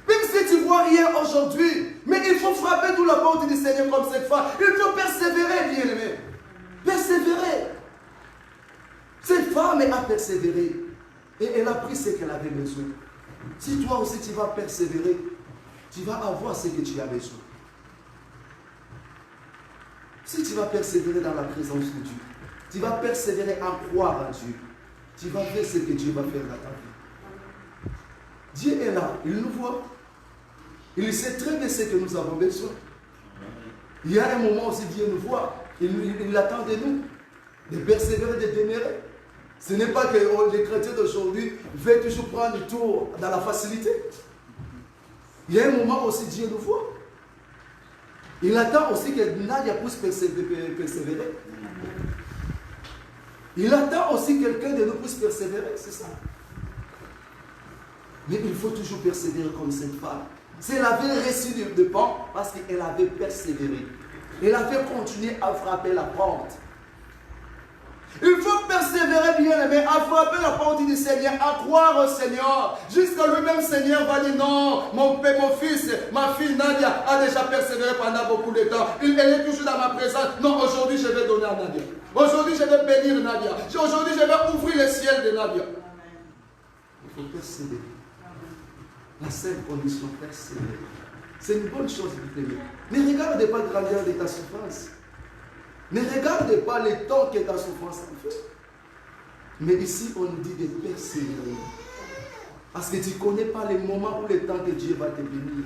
Même si tu ne vois rien aujourd'hui, mais il faut frapper toute la porte du Seigneur comme cette fois. Il faut persévérer, bien-aimé. Persévérer. Cette femme a persévéré. Et elle a pris ce qu'elle avait besoin. Si toi aussi tu vas persévérer, tu vas avoir ce que tu as besoin. Si tu vas persévérer dans la présence de Dieu, tu vas persévérer à croire en Dieu, tu vas faire ce que Dieu va faire dans ta vie. Dieu est là, il nous voit. Il sait très bien ce que nous avons besoin. Il y a un moment aussi Dieu nous voit. Il attend de nous de persévérer, de demeurer. Ce n'est pas que les chrétiens d'aujourd'hui veulent toujours prendre le tour dans la facilité. Il y a un moment aussi Dieu nous voit. Il attend aussi que Nadia puisse persévérer. Il attend aussi quelqu'un de nous puisse persévérer, c'est ça. Mais il faut toujours persévérer comme cette femme. Si elle avait reçu de pain, parce qu'elle avait persévéré. Elle avait continué à frapper la porte. Il faut persévérer, bien aimé, à frapper la porte du Seigneur, à croire au Seigneur. Jusqu'à lui-même, Seigneur va dire non, mon père, mon fils, ma fille Nadia a déjà persévéré pendant beaucoup de temps. Elle est toujours dans ma présence. Non, aujourd'hui je vais donner à Nadia. Aujourd'hui je vais bénir Nadia. Aujourd'hui je vais ouvrir le ciel de Nadia. Il faut persévérer. La seule condition, persévérer. C'est une bonne chose, mais ne regarde pas la grandeur de ta souffrance. Ne regarde pas le temps que ta souffrance a fait. Mais ici, on nous dit de persévérer. Parce que tu ne connais pas le moment ou le temps que Dieu va te bénir.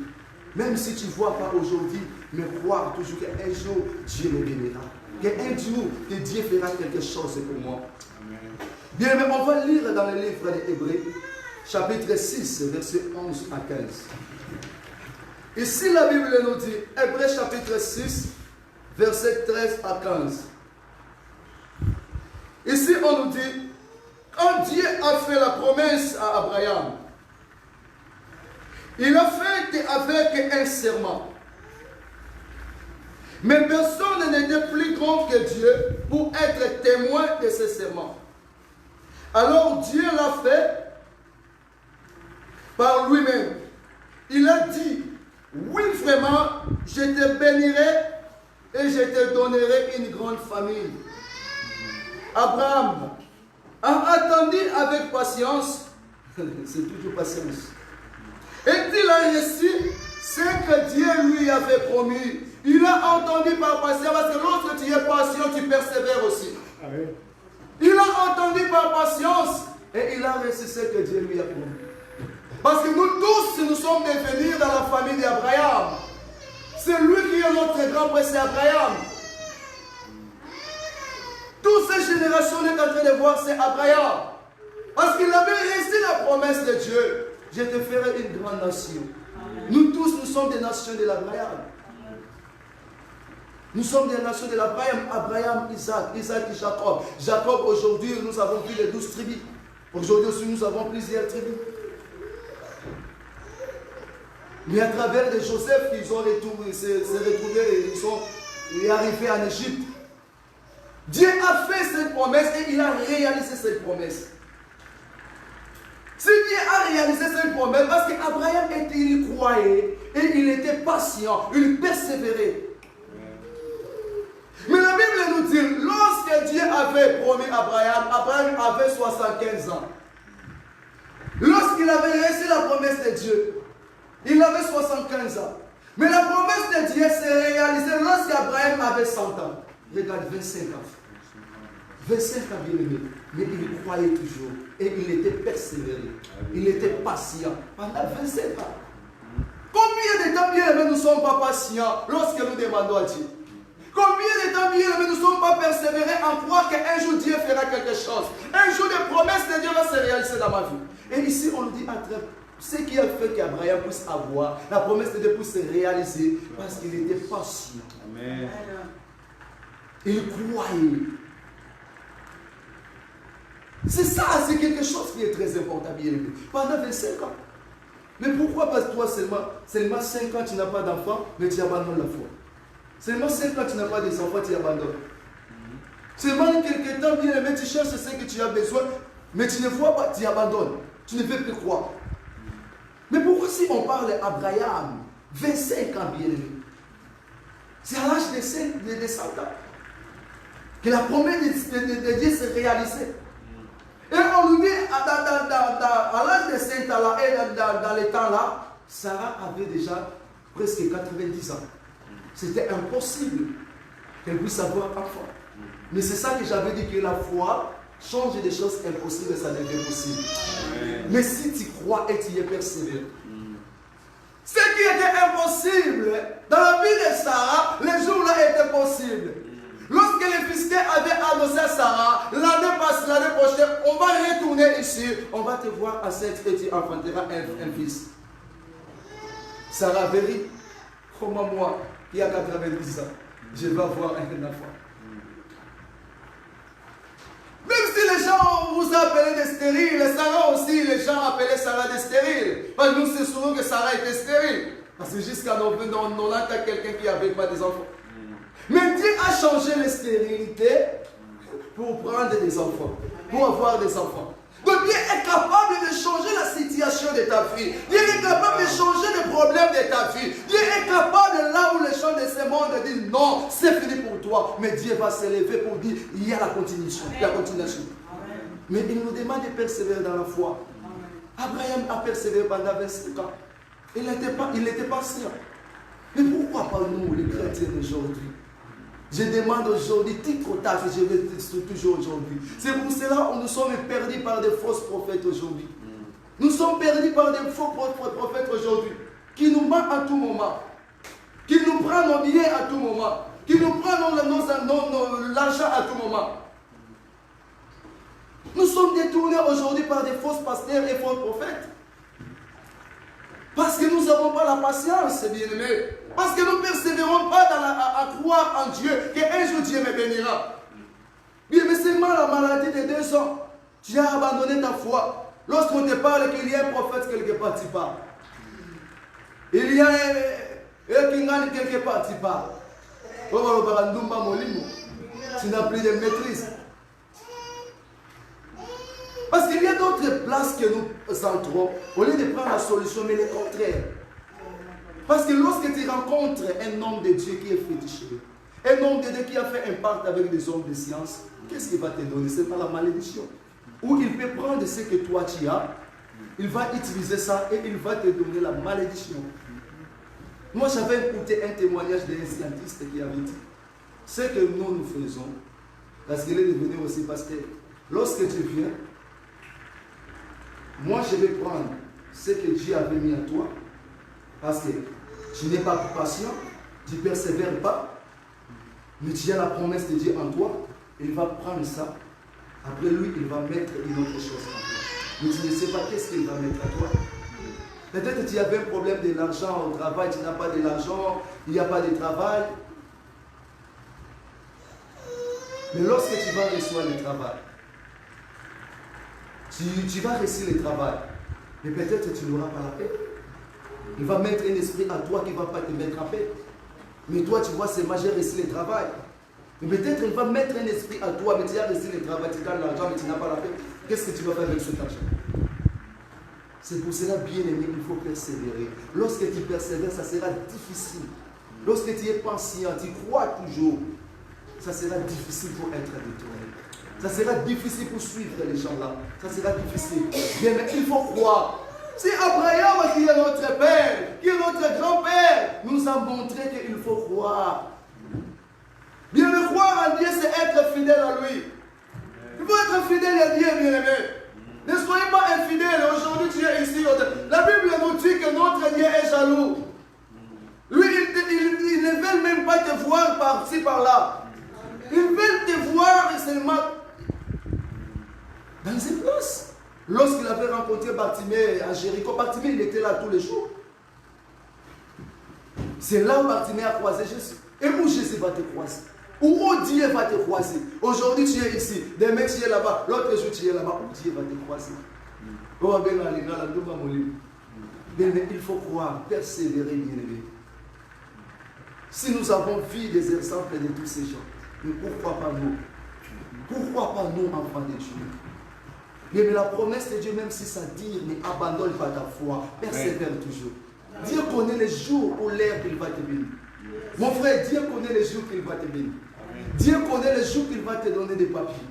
Même si tu ne vois pas aujourd'hui, mais croire toujours qu'un jour, Dieu me bénira. Qu'un jour, que Dieu fera quelque chose pour moi. Bien, mais on va lire dans le livre des Hébreux, chapitre 6, versets 11 à 15. Ici, la Bible nous dit, Hébreux chapitre 6, versets 13 à 15. Ici, on nous dit, quand Dieu a fait la promesse à Abraham, il a fait avec un serment. Mais personne n'était plus grand que Dieu pour être témoin de ce serment. Alors Dieu l'a fait par lui-même. Il a dit, oui vraiment, je te bénirai et je te donnerai une grande famille. Abraham a attendu avec patience, c'est toujours patience, et il a reçu ce que Dieu lui avait promis. Il a entendu par patience, parce que lorsque tu es patient, tu persévères aussi. Amen. Il a entendu par patience et il a reçu ce que Dieu lui a promis. Parce que nous tous, nous sommes devenus dans la famille d'Abraham. C'est lui qui est notre grand frère, c'est Abraham. Toutes ces générations qu'on est en train de voir, c'est Abraham. Parce qu'il avait reçu la promesse de Dieu. Je te ferai une grande nation. Nous tous, nous sommes des nations de l'Abraham. Nous sommes des nations de l'Abraham. Abraham, Isaac et Jacob. Jacob, aujourd'hui, nous avons plus de 12 tribus. Aujourd'hui aussi, nous avons plusieurs tribus. Mais à travers de Joseph, ils ont se retrouvés et ils sont arrivés en Égypte. Dieu a fait cette promesse et il a réalisé cette promesse. Si Dieu a réalisé cette promesse, parce qu'Abraham il croyait et il était patient, il persévérait. Mais la Bible nous dit, lorsque Dieu avait promis Abraham, Abraham avait 75 ans. Lorsqu'il avait reçu la promesse de Dieu, il avait 75 ans. Mais la promesse de Dieu s'est réalisée lorsqu'Abraham avait 100 ans. Regarde, 25 ans. 25 ans, bien aimé. Mais il croyait toujours. Et il était persévéré. Il était patient pendant 25 ans. Combien de temps, bien aimé, nous ne sommes pas patients lorsque nous demandons à Dieu? Combien de temps, bien aimé, nous ne sommes pas persévérés en croire qu'un jour Dieu fera quelque chose? Un jour, des promesses de Dieu vont se réaliser dans ma vie. Et ici, on nous dit entre ce qui a fait qu'Abraham puisse avoir, la promesse de Dieu puisse se réaliser, parce qu'il était patient. Amen. Il croyait. C'est ça, c'est quelque chose qui est très important, bien aimé. Pendant 25 ans. Mais pourquoi, parce que toi, seulement 5 ans, tu n'as pas d'enfant, mais tu abandonnes la foi? Seulement 5 ans, tu n'as pas des enfants, tu abandonnes. Seulement quelques temps, bien aimé, tu cherches ce que tu as besoin, mais tu ne vois pas, tu abandonnes. Tu ne veux plus croire. Mais pourquoi si on parle d'Abraham, 25 ans, bien aimé? C'est à l'âge de 100 ans que la promesse de Dieu s'est réalisée. Et on nous dit, à l'âge de 5 ans et dans les temps là, Sarah avait déjà presque 90 ans. C'était impossible qu'elle puisse avoir un enfant. Mais c'est ça que j'avais dit, que la foi change des choses impossibles et ça devient possible. Mais si tu crois et tu es persévéré, ce qui était impossible dans la vie de Sarah, les jours-là étaient possibles. Lorsque les Philistins avaient annoncé à Sarah, l'année prochaine, on va retourner ici, on va te voir enceinte et tu enfanteras un fils. Sarah avait dit, comment moi, qui a 90 ans, je vais avoir un enfant. Même si les gens vous appellent des stériles, Sarah aussi, les gens appelaient Sarah des stériles. Parce que nous, c'est souvent que Sarah était stérile. Parce que jusqu'à nos ans, il y a quelqu'un qui n'avait pas des enfants. Mais Dieu a changé les stérilités pour prendre des enfants, pour avoir des enfants. Donc Dieu est capable de changer la situation de ta vie. Dieu est capable de changer les problèmes de ta vie. Dieu est capable, là où les gens de ce monde disent non, c'est fini pour toi. Mais Dieu va s'élever pour dire il y a la continuation. Mais il nous demande de persévérer dans la foi. Abraham a persévéré pendant 25 ans. Il n'était pas patient. Mais pourquoi pas nous, les chrétiens d'aujourd'hui? Je demande aujourd'hui, titre que je vais toujours aujourd'hui. C'est pour cela que nous sommes perdus par des fausses prophètes aujourd'hui. Nous sommes perdus par des faux prophètes aujourd'hui, qui nous mentent à tout moment, qui nous prennent nos billets à tout moment, qui nous prennent l'argent à tout moment. Nous sommes détournés aujourd'hui par des fausses pasteurs et faux prophètes. Parce que nous n'avons pas la patience, bien-aimés. Parce que nous ne persévérons pas à croire en Dieu, qu'un jour Dieu me bénira. Bien, mais c'est la maladie de 2 ans. Tu as abandonné ta foi. Lorsqu'on te parle qu'il y a un prophète quelque part, tu pars. Il y a un kingani quelque part, tu pars. Tu n'as plus de maîtrise. Parce qu'il y a d'autres places que nous entrons, au lieu de prendre la solution, mais le contraire. Parce que lorsque tu rencontres un homme de Dieu qui est féticheur, un homme de Dieu qui a fait un pacte avec des hommes de science, qu'est-ce qu'il va te donner? C'est pas la malédiction. Ou il peut prendre ce que toi tu as, il va utiliser ça et il va te donner la malédiction. Moi j'avais écouté un témoignage d'un scientiste qui avait dit, ce que nous faisons, parce qu'il est devenu aussi pasteur, lorsque tu viens, moi je vais prendre ce que Dieu avait mis en toi, parce que tu n'es pas patient, tu ne persévères pas, mais tu as la promesse de Dieu en toi, il va prendre ça, après lui il va mettre une autre chose en toi. Mais tu ne sais pas qu'est-ce qu'il va mettre à toi. Peut-être que tu avais un problème de l'argent au travail, tu n'as pas de l'argent, il n'y a pas de travail. Mais lorsque tu vas recevoir le travail, tu vas réussir le travail, mais peut-être que tu n'auras pas la paix. Il va mettre un esprit à toi qui ne va pas te mettre en paix. Mais toi, tu vois, c'est moi, j'ai réussi le travail. Mais peut-être qu'il va mettre un esprit à toi, mais tu as réussi le travail, tu gagnes l'argent, mais tu n'as pas la paix. Qu'est-ce que tu vas faire avec cet argent? C'est pour cela, bien aimé, il faut persévérer. Lorsque tu persévères, ça sera difficile. Lorsque tu es patient, tu crois toujours, ça sera difficile pour être détourné. Ça sera difficile pour suivre les gens là. Ça sera difficile. Bien, mais il faut croire. C'est Abraham qui est notre père, qui est notre grand-père, nous a montré qu'il faut croire. Bien, le croire à Dieu, c'est être fidèle à lui. Il faut être fidèle à Dieu, bien-aimé. Ne soyez pas infidèles. Aujourd'hui, tu es ici. La Bible nous dit que notre Dieu est jaloux. Lui, il ne veut même pas te voir par-ci, par-là. Il veut te voir seulement dans ses places. Lorsqu'il avait rencontré Bartimée à Jéricho, Bartimée, il était là tous les jours. C'est là où Bartimée a croisé Jésus. Et où Jésus va te croiser? Où Dieu va te croiser? Aujourd'hui, tu es ici. Demain, tu es là-bas. L'autre jour, tu es là-bas. Où Dieu va te croiser? Bien, il faut croire, persévérer, bien-aimé. Si nous avons vu des exemples de tous ces gens, mais pourquoi pas nous? Pourquoi pas nous, enfants de Dieu? Mais la promesse de Dieu, même si ça dit, ne abandonne pas ta foi, persévère toujours. Dieu connaît les jours où l'herbe il va te bénir. Mon frère, Dieu connaît les jours qu'il va te bénir. Dieu connaît les jours qu'il va te donner des papiers.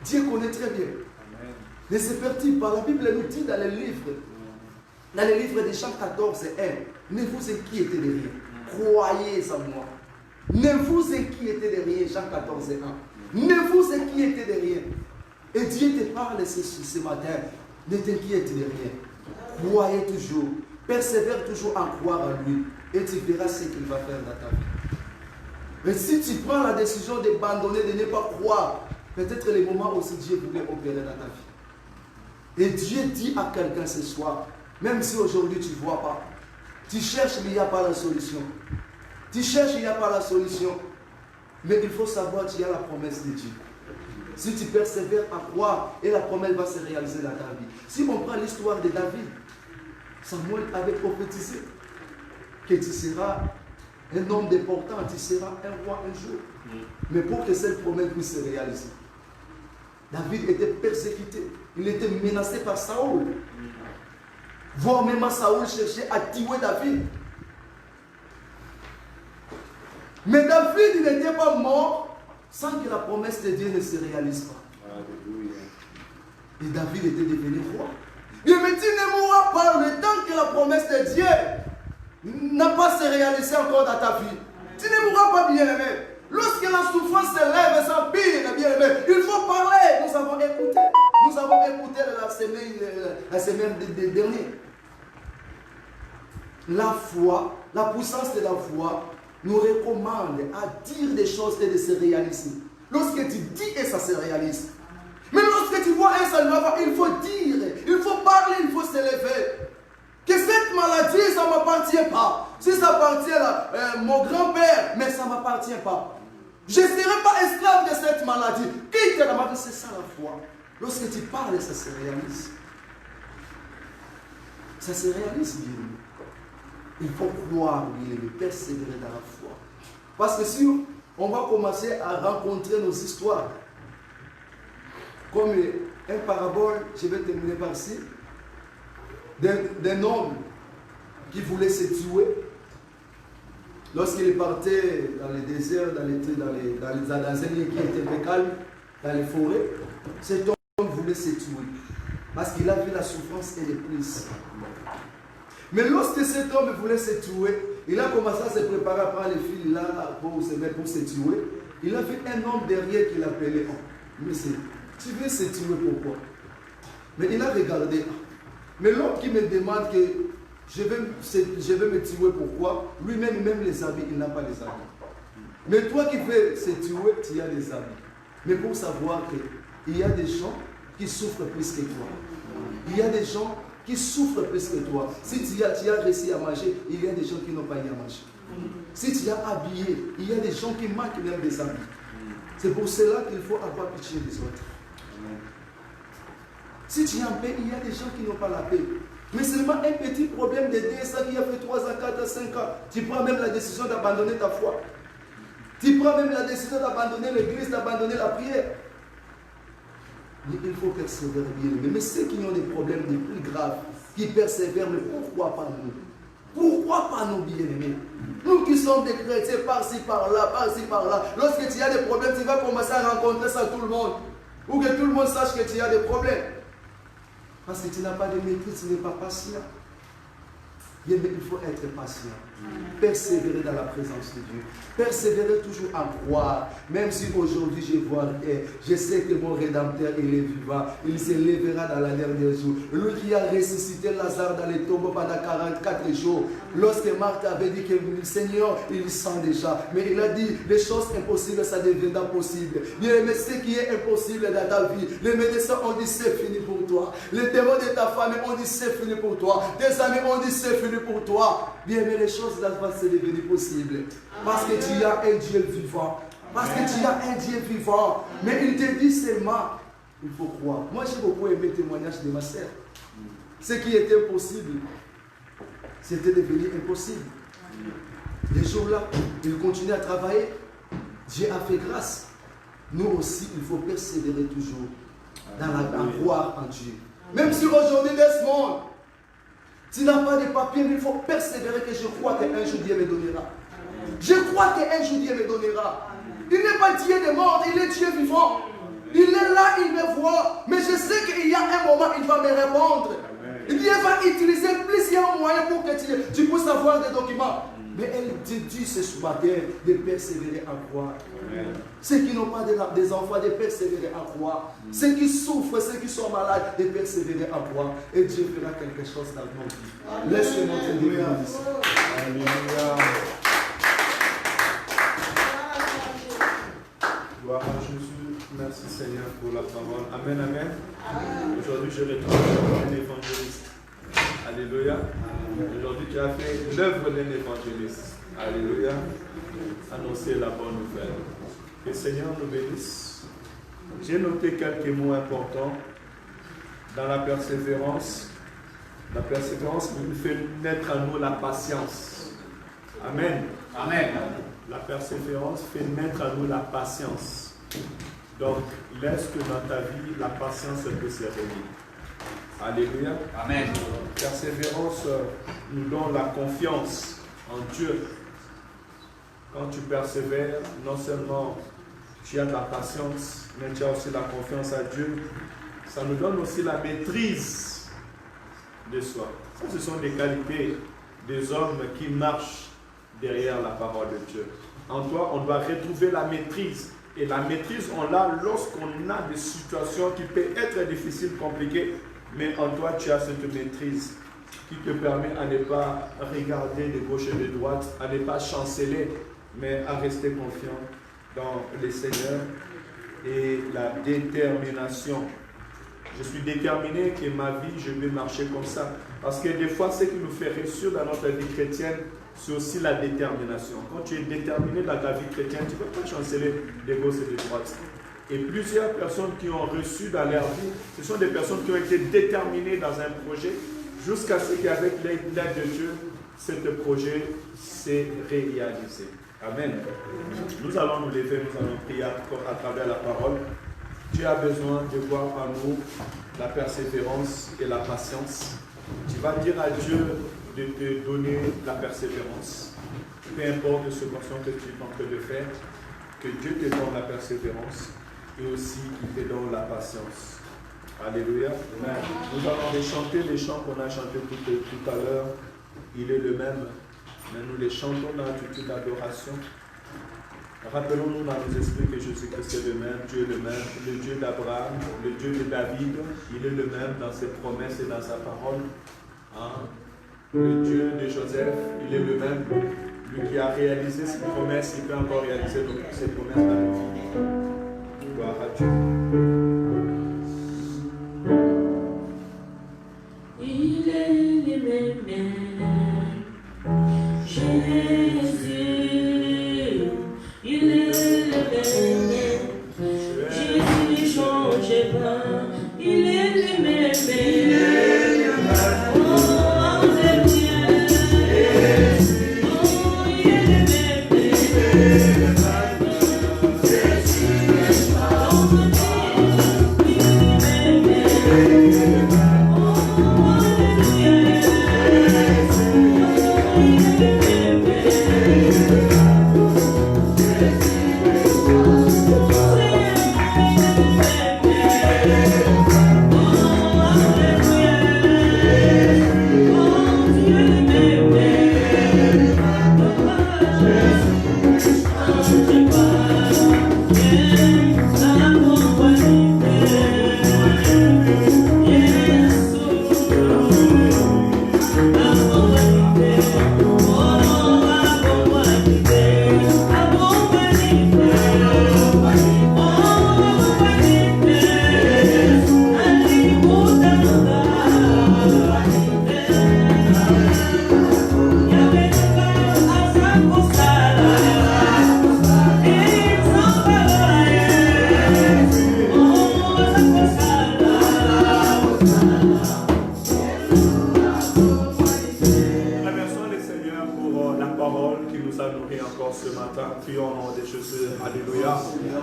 Dieu connaît très bien. Ne se perd-il pas? La Bible nous dit dans les livres de Jean 14 et 1, ne vous inquiétez de rien. Croyez en moi. Ne vous inquiétez de rien, Jean 14 et 1. Ne vous inquiétez de rien. Et Dieu te parle ce matin. Ne t'inquiète de rien. Croyez toujours. Persévère toujours à croire en lui. Et tu verras ce qu'il va faire dans ta vie. Mais si tu prends la décision d'abandonner, de ne pas croire, peut-être les moments aussi Dieu voulait opérer dans ta vie. Et Dieu dit à quelqu'un ce soir, même si aujourd'hui tu ne vois pas, tu cherches, mais il n'y a pas la solution. Tu cherches, il n'y a pas la solution. Mais il faut savoir qu'il y a la promesse de Dieu. Si tu persévères à croire, et la promesse va se réaliser dans ta vie. Si on prend l'histoire de David, Samuel avait prophétisé que tu seras un homme d'important, tu seras un roi un jour. Mais pour que cette promesse puisse se réaliser, David était persécuté. Il était menacé par Saoul. Voire même Saoul cherchait à tuer David. Mais David, il n'était pas mort sans que la promesse de Dieu ne se réalise pas. Et David était devenu roi. Mais tu ne mourras pas le temps que la promesse de Dieu n'a pas se réalisé encore dans ta vie. Tu ne mourras pas, bien-aimé. Lorsque la souffrance se lève et s'empire, bien-aimé, il faut parler. Nous avons écouté la semaine dernière. La foi, la puissance de la foi nous recommande à dire des choses et de se réaliser. Lorsque tu dis et ça se réalise. Mais lorsque tu vois un salement, il faut dire, il faut parler, il faut s'élever. Que cette maladie, ça ne m'appartient pas. Si ça appartient à mon grand-père, mais ça ne m'appartient pas. Je ne serai pas esclave de cette maladie. Quitte la maladie, c'est ça la foi. Lorsque tu parles, ça se réalise. Ça se réalise, bien. Il faut croire, bien, persévérer dans la foi. Parce que si on va commencer à rencontrer nos histoires, comme un parabole, je vais terminer par ici, d'un homme qui voulait se tuer. Lorsqu'il partait dans les déserts, dans un lieu qui était très calme, dans les forêts, cet homme voulait se tuer. Parce qu'il a vu la souffrance et les prises. Mais lorsque cet homme voulait se tuer, il a commencé à se préparer à prendre les fils là pour se tuer. Il a vu un homme derrière qui l'appelait. Oh, monsieur, tu veux se tuer pourquoi? Mais il a regardé. Mais l'homme qui me demande que je vais me tuer pourquoi, lui-même, même les habits, il n'a pas les habits. Mais toi qui veux se tuer, tu as des habits. Mais pour savoir qu'il y a des gens qui souffrent plus que toi. Il y a des gens qui souffrent plus que toi. Si tu as réussi à manger, il y a des gens qui n'ont pas eu à manger. Si tu as habillé, il y a des gens qui manquent même des habits. C'est pour cela qu'il faut avoir pitié des autres. Si tu es en paix, il y a des gens qui n'ont pas la paix. Mais seulement un petit problème de DSA qui a fait 3 ans, 4 ans, 5 ans, tu prends même la décision d'abandonner ta foi. Tu prends même la décision d'abandonner l'église, d'abandonner la prière. Mais il faut persévérer bien. Mais ceux qui ont des problèmes les plus graves, qui persévèrent, mais pourquoi pas nous? Pourquoi pas nous, bien-aimés? Nous qui sommes des chrétiens par-ci, par-là, par-ci, par-là. Lorsque tu as des problèmes, tu vas commencer à rencontrer ça tout le monde. Ou que tout le monde sache que tu as des problèmes. Parce que tu n'as pas de maîtrise, tu n'es pas patient. Bien, mais il faut être patient. Persévérer dans la présence de Dieu. Persévérer toujours à croire. Même si aujourd'hui je sais que mon Rédempteur, il est vivant. Il se lèvera dans la dernière jour. Lui qui a ressuscité Lazare dans les tombeaux pendant 44 jours. Lorsque Marthe avait dit que le Seigneur, il sent déjà. Mais il a dit, les choses impossibles, ça deviendra possible. Mais ce qui est impossible dans ta vie, les médecins ont dit, c'est fini pour toi. Les démons de ta famille ont dit, c'est fini pour toi. Tes amis ont dit, c'est fini pour toi. Bien, mais les choses là vont se devenir possibles. Parce que tu as un Dieu vivant. Parce que tu as un Dieu vivant. Mais il te dit seulement, il faut croire. Moi, j'ai beaucoup aimé le témoignage de ma sœur. Ce qui était possible, c'était devenu impossible. Les jours-là, il continue à travailler. Dieu a fait grâce. Nous aussi, il faut persévérer toujours dans la croire en Dieu. Même si aujourd'hui, Desmond, tu n'as pas de papier, mais il faut persévérer que je crois qu'un jour Dieu me donnera. Je crois qu'un jour Dieu me donnera. Il n'est pas Dieu des morts, il est Dieu vivant. Il est là, il me voit. Mais je sais qu'il y a un moment, il va me répondre. Dieu va utiliser plusieurs moyens pour que tu puisses avoir des documents. Mais elle te dit ce matin de persévérer à croire. Ceux qui n'ont pas des enfants, de persévérer à croire. Ceux qui souffrent, ceux qui sont malades, de persévérer à croire. Et Dieu fera quelque chose dans nos vies. Laisse-le montrer des grâces. Alléluia. Gloire à Jésus. Merci Seigneur pour la parole. Amen, amen. Aujourd'hui, je retourne un évangéliste. Alléluia. Aujourd'hui, tu as fait l'œuvre d'un évangéliste. Alléluia. Annoncer la bonne nouvelle. Que le Seigneur nous bénisse. J'ai noté quelques mots importants dans la persévérance. La persévérance nous fait naître en nous la patience. Amen. Amen. La persévérance fait naître en nous la patience. Donc, laisse que dans ta vie, la patience peut se réunir. Alléluia. Amen. Persévérance nous donne la confiance en Dieu. Quand tu persévères, non seulement tu as de la patience, mais tu as aussi la confiance à Dieu. Ça nous donne aussi la maîtrise de soi. Ça, ce sont des qualités des hommes qui marchent derrière la parole de Dieu. En toi, on doit retrouver la maîtrise. Et la maîtrise, on l'a lorsqu'on a des situations qui peuvent être difficiles, compliquées, mais en toi, tu as cette maîtrise qui te permet à ne pas regarder de gauche et de droite, à ne pas chanceler, mais à rester confiant dans le Seigneur et la détermination. Je suis déterminé que ma vie, je vais marcher comme ça. Parce que des fois, ce qui nous fait réussir dans notre vie chrétienne, c'est aussi la détermination. Quand tu es déterminé dans ta vie chrétienne, tu ne peux pas chanceler de gauche et de droite. Et plusieurs personnes qui ont reçu dans leur vie, ce sont des personnes qui ont été déterminées dans un projet jusqu'à ce qu'avec l'aide de Dieu, ce projet s'est réalisé. Amen. Nous allons nous lever, nous allons prier à travers la parole. Dieu a besoin de voir en nous la persévérance et la patience. Tu vas dire à Dieu de te donner la persévérance. Peu importe ce que tu es en train de faire, que Dieu te donne la persévérance et aussi qu'il te donne la patience. Alléluia. Amen. Nous allons chanter les chants qu'on a chantés tout à l'heure. Il est le même, mais nous les chantons dans l'attitude d'adoration. Rappelons-nous dans nos esprits que Jésus-Christ est le même, Dieu est le même, le Dieu d'Abraham, le Dieu de David, il est le même dans ses promesses et dans sa parole. Hein? Le Dieu de Joseph, il est le même. Lui qui a réalisé ses promesses, il peut encore réaliser ses promesses dans nos vies. Gloire à Dieu. Il est le même. Jésus, il est le même. Jésus ne change pas. Il est le même. Oh, Alléluia. Oh, il est le même. Jésus ne change pas. encore ce matin. Prions au nom de Jésus. Alléluia.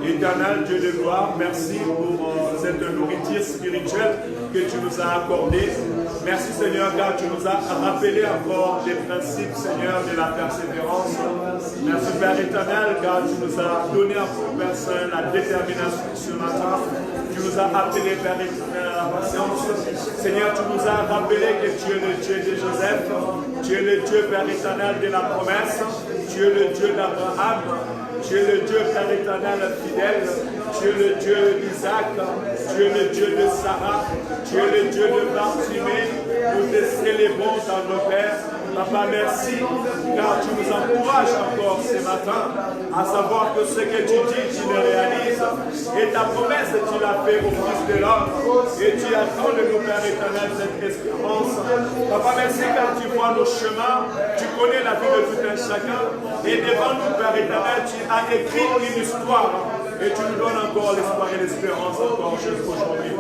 Éternel Dieu de gloire, merci pour cette nourriture spirituelle que tu nous as accordée. Merci Seigneur, car tu nous as rappelé encore les principes, Seigneur, de la persévérance. Merci Père éternel, car tu nous as donné encore, Père Saint, la détermination ce matin. Tu nous as appelé, Père éternel, à la patience. Seigneur, tu nous as rappelé que tu es le Dieu de Joseph. Tu es le Dieu, Père éternel, de la promesse. Tu es le Dieu d'Abraham. Tu es le Dieu, Père éternel, fidèle. Tu es le Dieu d'Isaac. Tu es le Dieu de Sarah. Tu es le Dieu de Bartimée. Nous te célébrons dans nos pères. Papa, merci, car tu nous encourages encore ce matin à savoir que ce que tu dis, tu le réalises. Et ta promesse, tu l'as fait au Fils de l'homme. Et tu attends de nous, Père éternel, cette espérance. Papa, merci, car tu vois nos chemins. Tu connais la vie de tout un chacun. Et devant nous, Père éternel, tu as écrit une histoire. Et tu nous donnes encore l'espoir et l'espérance encore jusqu'aujourd'hui.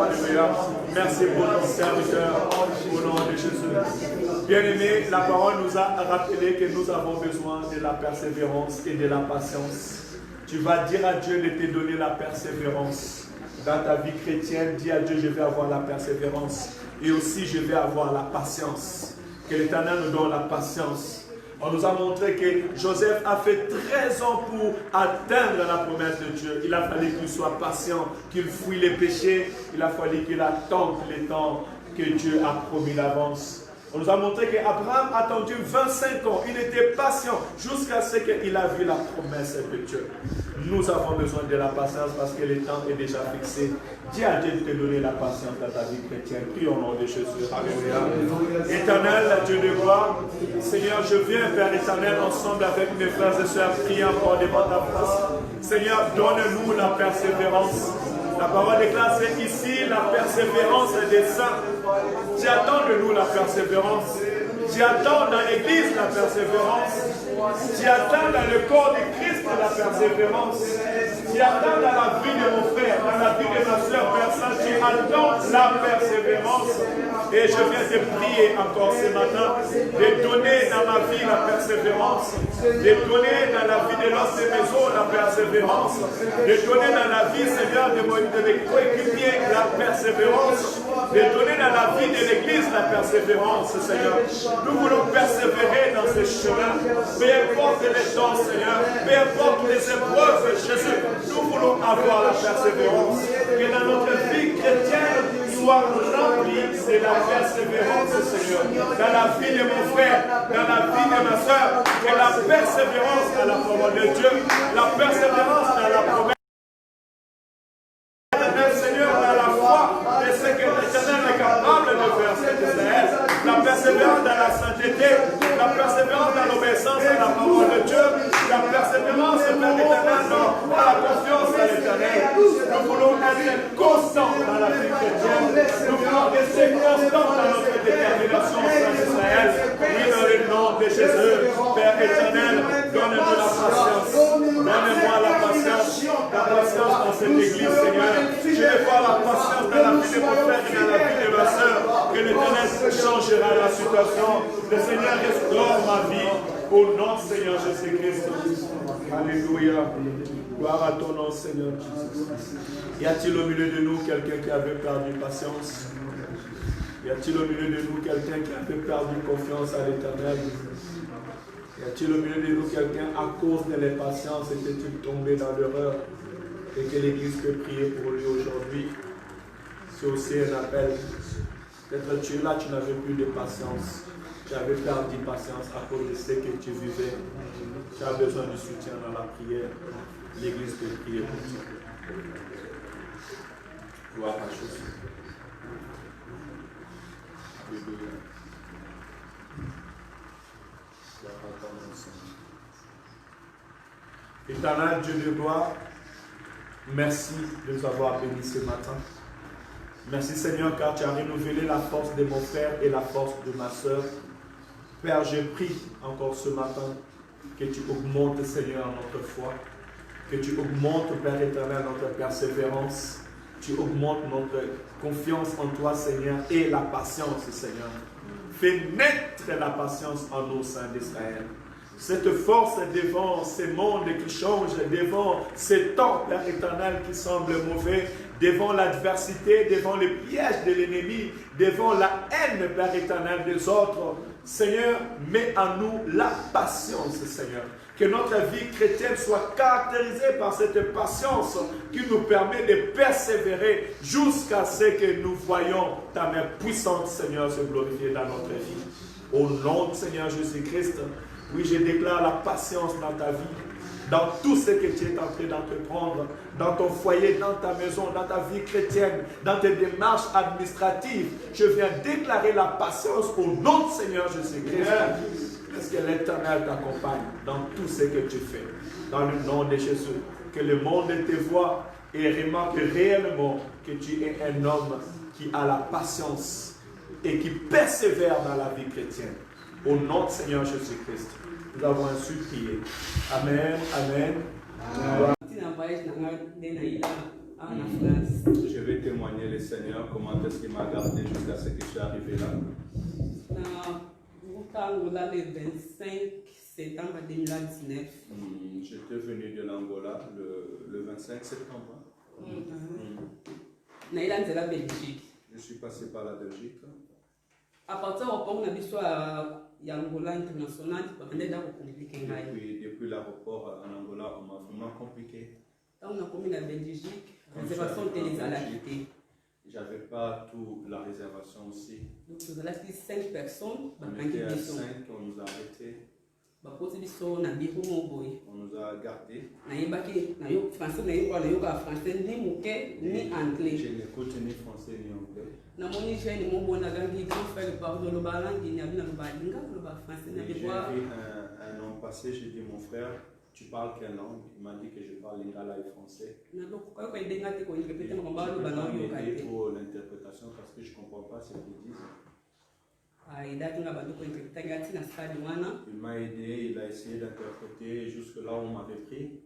Merci pour nos serviteurs, au nom de Jésus. Bien-aimés, la parole nous a rappelé que nous avons besoin de la persévérance et de la patience. Tu vas dire à Dieu de te donner la persévérance. Dans ta vie chrétienne, dis à Dieu, je vais avoir la persévérance. Et aussi, je vais avoir la patience. Que l'Éternel nous donne la patience. On nous a montré que Joseph a fait 13 ans pour atteindre la promesse de Dieu. Il a fallu qu'il soit patient, qu'il fuit les péchés. Il a fallu qu'il attende les temps que Dieu a promis d'avance. On nous a montré qu'Abraham a attendu 25 ans. Il était patient jusqu'à ce qu'il a vu la promesse de Dieu. Nous avons besoin de la patience parce que le temps est déjà fixé. Dis à Dieu de te donner la patience dans ta vie chrétienne. Prie au nom de Jésus. Alléluia. Éternel, Dieu de gloire, Seigneur, je viens, Père éternel, ensemble avec mes frères et sœurs, prier encore devant ta face. Seigneur, donne-nous la persévérance. La parole déclare ici la persévérance des saints. Tu attends de nous la persévérance. Tu attends dans l'église la persévérance. Tu attends dans le corps de Christ la persévérance. Tu attends dans la vie de mon frère, dans la vie de ma soeur, Père Saint. Tu attends la persévérance. Et je viens te prier encore ce matin de donner dans ma vie la persévérance, de donner dans la vie de l'autre maison la persévérance, de donner dans la vie, Seigneur, de mes coéquipiers la persévérance, de donner dans la vie de l'Église la persévérance, Seigneur. Nous voulons persévérer dans ces chemins, peu importe les temps, Seigneur, peu importe les épreuves, Jésus, nous voulons avoir la persévérance, que dans notre vie chrétienne soit remplie de la persévérance, Seigneur. Dans la vie de mon frère, dans la vie de ma soeur, que la persévérance dans la parole de Dieu, la persévérance dans la promesse. Seigneur, dans la foi de ce que l'Éternel est capable de faire, c'est Israël. La persévérance dans la sainteté, la persévérance dans l'obéissance à la parole de Dieu, la persévérance dans l'Éternel, dans la confiance à l'Éternel. Nous voulons être constants dans la vie chrétienne. Nous voulons rester constants dans notre détermination à Israël. Oui, dans le nom de Jésus, Père éternel, donne-nous la patience. Donne-moi la patience dans cette église, Seigneur. Je vais voir la patience dans la vie de mon frère et dans la vie de ma soeur. Que l'Éternel changera la situation. Le Seigneur restaure ma vie. Au nom du Seigneur Jésus-Christ. Alléluia. Gloire à ton nom, Seigneur Jésus. Y a-t-il au milieu de nous quelqu'un qui avait perdu patience? Y a-t-il au milieu de nous quelqu'un qui avait perdu confiance à l'Éternel? Y a-t-il au milieu de nous quelqu'un à cause de l'impatience était-il tombé dans l'erreur et que l'Église peut prier pour lui aujourd'hui? C'est aussi un appel. Peut-être tu es là, tu n'avais plus de patience. Tu avais perdu patience à cause de ce que tu vivais. Tu as besoin de soutien dans la prière. L'Église peut prier pour toi. Gloire à Jésus. Alléluia. Gloire à ton nom, Seigneur. Éternel Dieu de gloire, merci de nous avoir bénis ce matin. Merci Seigneur car tu as renouvelé la force de mon frère et la force de ma soeur. Père, je prie encore ce matin que tu augmentes Seigneur notre foi, que tu augmentes Père éternel notre persévérance, tu augmentes notre confiance en toi Seigneur et la patience Seigneur. Fais naître la patience en nous, Saints d'Israël. cette force devant ces mondes qui changent, devant ces temps, Père éternel, qui semblent mauvais, devant l'adversité, devant les pièges de l'ennemi, devant la haine, Père éternel, des autres. Seigneur, mets en nous la patience, Seigneur. Que notre vie chrétienne soit caractérisée par cette patience qui nous permet de persévérer jusqu'à ce que nous voyons ta main puissante, Seigneur, se glorifier dans notre vie. Au nom de Seigneur Jésus-Christ, oui, je déclare la patience dans ta vie, dans tout ce que tu es en train d'entreprendre, dans ton foyer, dans ta maison, dans ta vie chrétienne, dans tes démarches administratives. Je viens déclarer la patience au nom de Seigneur Jésus-Christ. Parce que l'Éternel t'accompagne dans tout ce que tu fais. Dans le nom de Jésus. Que le monde te voit et remarque réellement que tu es un homme qui a la patience et qui persévère dans la vie chrétienne. Au nom de Seigneur Jésus-Christ, nous avons ainsi prié. Amen, amen. Je vais témoigner le Seigneur comment est-ce qu'il m'a gardé jusqu'à ce que je suis arrivé là. Le 25 septembre 2019. J'étais venu de l'Angola le 25 septembre. Je suis passé par la Belgique. À partir du moment où on a Angola international, Depuis l'aéroport en Angola, on m'a vraiment compliqué. Quand on a commis la Belgique, réservation télésalacité. J'avais pas toute la réservation aussi. Donc, nous avons 5 personnes. On était à 5, on nous a arrêtés. On nous a gardés. Je n'écoute ni français ni anglais. J'ai vu un homme passer, j'ai dit mon frère, tu parles quelle langue? Il m'a dit que je parle lingala et français. Je ne peux pas m'aider pour l'interprétation parce que je ne comprends pas ce qu'ils disent. Il m'a aidé, il a essayé d'interpréter jusque là où on m'avait pris.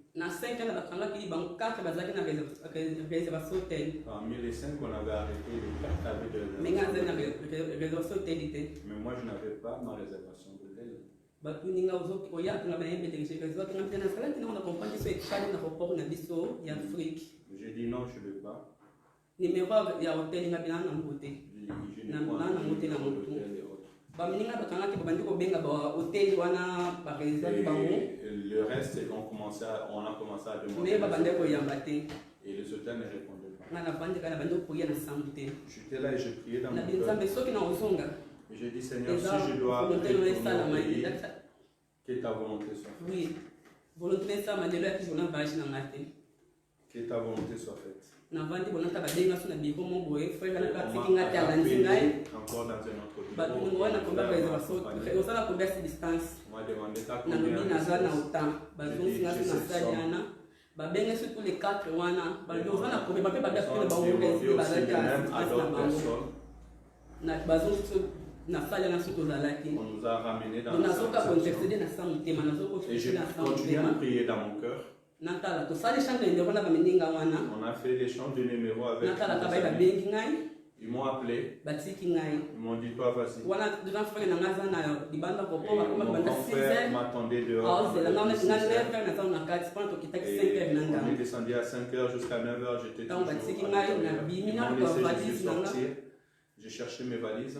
Parmi les 5 qu'on avait arrêtés, les 4 avaient de réservation. Mais moi je n'avais pas ma réservation d'hôtel. J'ai dit non, je ne veux pas. Je n'ai pas le reste, on a commencé à demander. Et les hôtels ne répondaient pas. J'étais là et je priais dans mon cœur. J'ai dit Seigneur, si je dois retourner au pays, que ta volonté soit faite. Oui. Que ta volonté soit faite. Encore dans un autre on m'a demandé ta on nous a ramenés dans la salle. Et je continue à prier dans mon cœur. On a fait des chants de numéros avec eux. Ils m'ont appelé. Ils m'ont dit toi vas-y. Mon frère m'attendait dehors. On est descendu à 5h jusqu'à 9h. J'étais toujours à ils m'ont laissé juste sortir. J'ai cherché mes valises.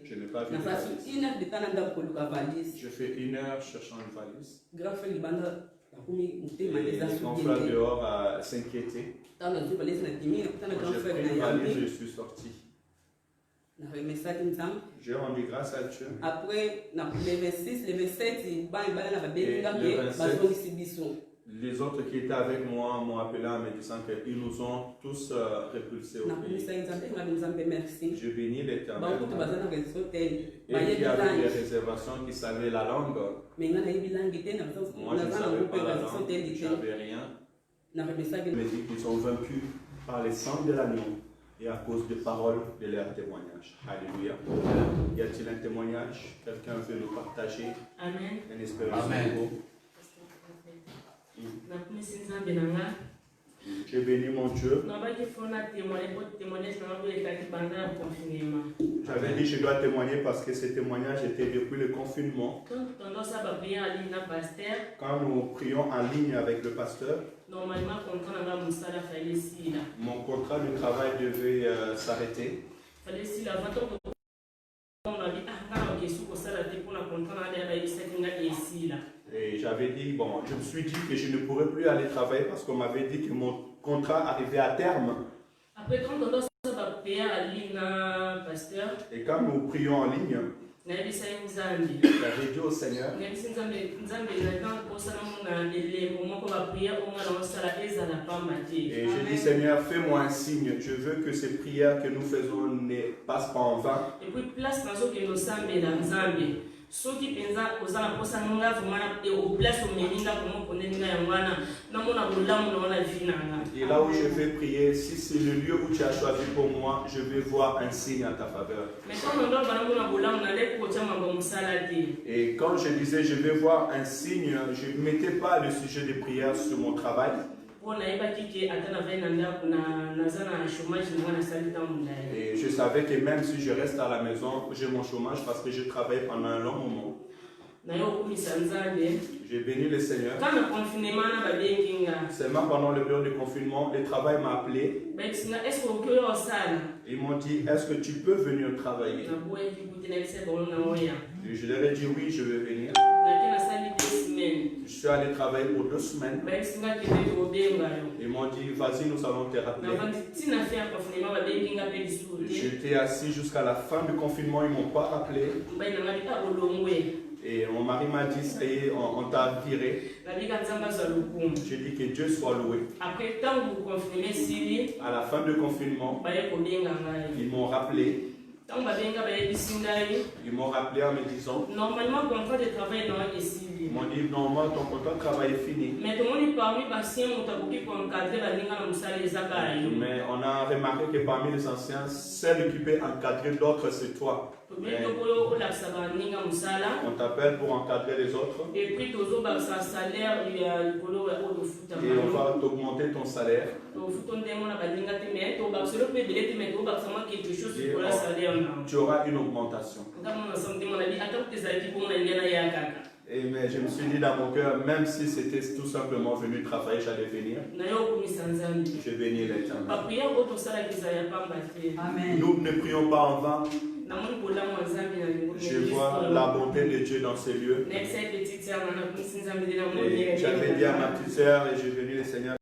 Je n'ai pas vu de valises. Je fais 1 heure cherchant une valise. Et mon frère dehors s'inquiétait. Quand j'ai pris une valise, je suis sorti. J'ai rendu grâce à Dieu. Après, le 26, le 27, les autres qui étaient avec moi m'ont appelé en me disant qu'ils nous ont tous repulsés au pays. Je bénis l'Éternel. Et qui avaient des réservations, qui savaient la langue. Moi, je ne savais pas la langue, je n'avais rien. Il me dit qu'ils sont vaincus par les sang de l'agneau et à cause des paroles de leur témoignage. Alléluia. Y a-t-il un témoignage? Quelqu'un veut nous partager? Amen. Une espérance. Amen. Je bénis mon Dieu. J'avais dit je dois témoigner parce que ces témoignages étaient depuis le confinement. Quand nous prions en ligne avec le pasteur, normalement, mon contrat de travail devait s'arrêter. Et j'avais dit, bon, je me suis dit que je ne pourrais plus aller travailler parce qu'on m'avait dit que mon contrat arrivait à terme. Après, quand on et quand nous prions en ligne, j'avais dit au Seigneur, et j'ai dit, Seigneur, fais-moi un signe. Je veux que ces prières que nous faisons ne passent pas en vain. Et puis, place dans ce que nous sommes et là où je vais prier, si c'est le lieu où tu as choisi pour moi, je vais voir un signe à ta faveur. Et quand je disais je vais voir un signe, je ne mettais pas le sujet de prière sur mon travail. Et je savais que même si je reste à la maison, j'ai mon chômage parce que je travaille pendant un long moment. J'ai béni le Seigneur. Seulement pendant le période de confinement, le travail m'a appelé. Ils m'ont dit, est-ce que tu peux venir travailler? Et je leur ai dit oui, je vais venir. Je suis allé travailler pour 2 semaines. Ils m'ont dit, vas-y, nous allons te rappeler. J'étais assis jusqu'à la fin du confinement, ils ne m'ont pas rappelé. Et mon mari m'a dit, ça y est, on t'a viré. J'ai dit que Dieu soit loué. À la fin du confinement, ils m'ont rappelé. Ils m'ont rappelé en me disant, normalement, ton contrat de travail est ici. Ils m'ont dit, normalement, ton contrat de travail est fini. Mais on a remarqué que parmi les anciens, celle qui peut encadrer d'autres, c'est toi. Mais on t'appelle pour encadrer les autres. Et on va t'augmenter ton salaire. Tu auras une augmentation. Et mais je me suis dit dans mon cœur, même si c'était tout simplement venu travailler, j'allais venir. Je bénis l'Éternel. Nous ne prions pas en vain. Je vois la bonté de Dieu dans ces lieux. Et j'avais dit à ma petite sœur et j'ai béni le Seigneur.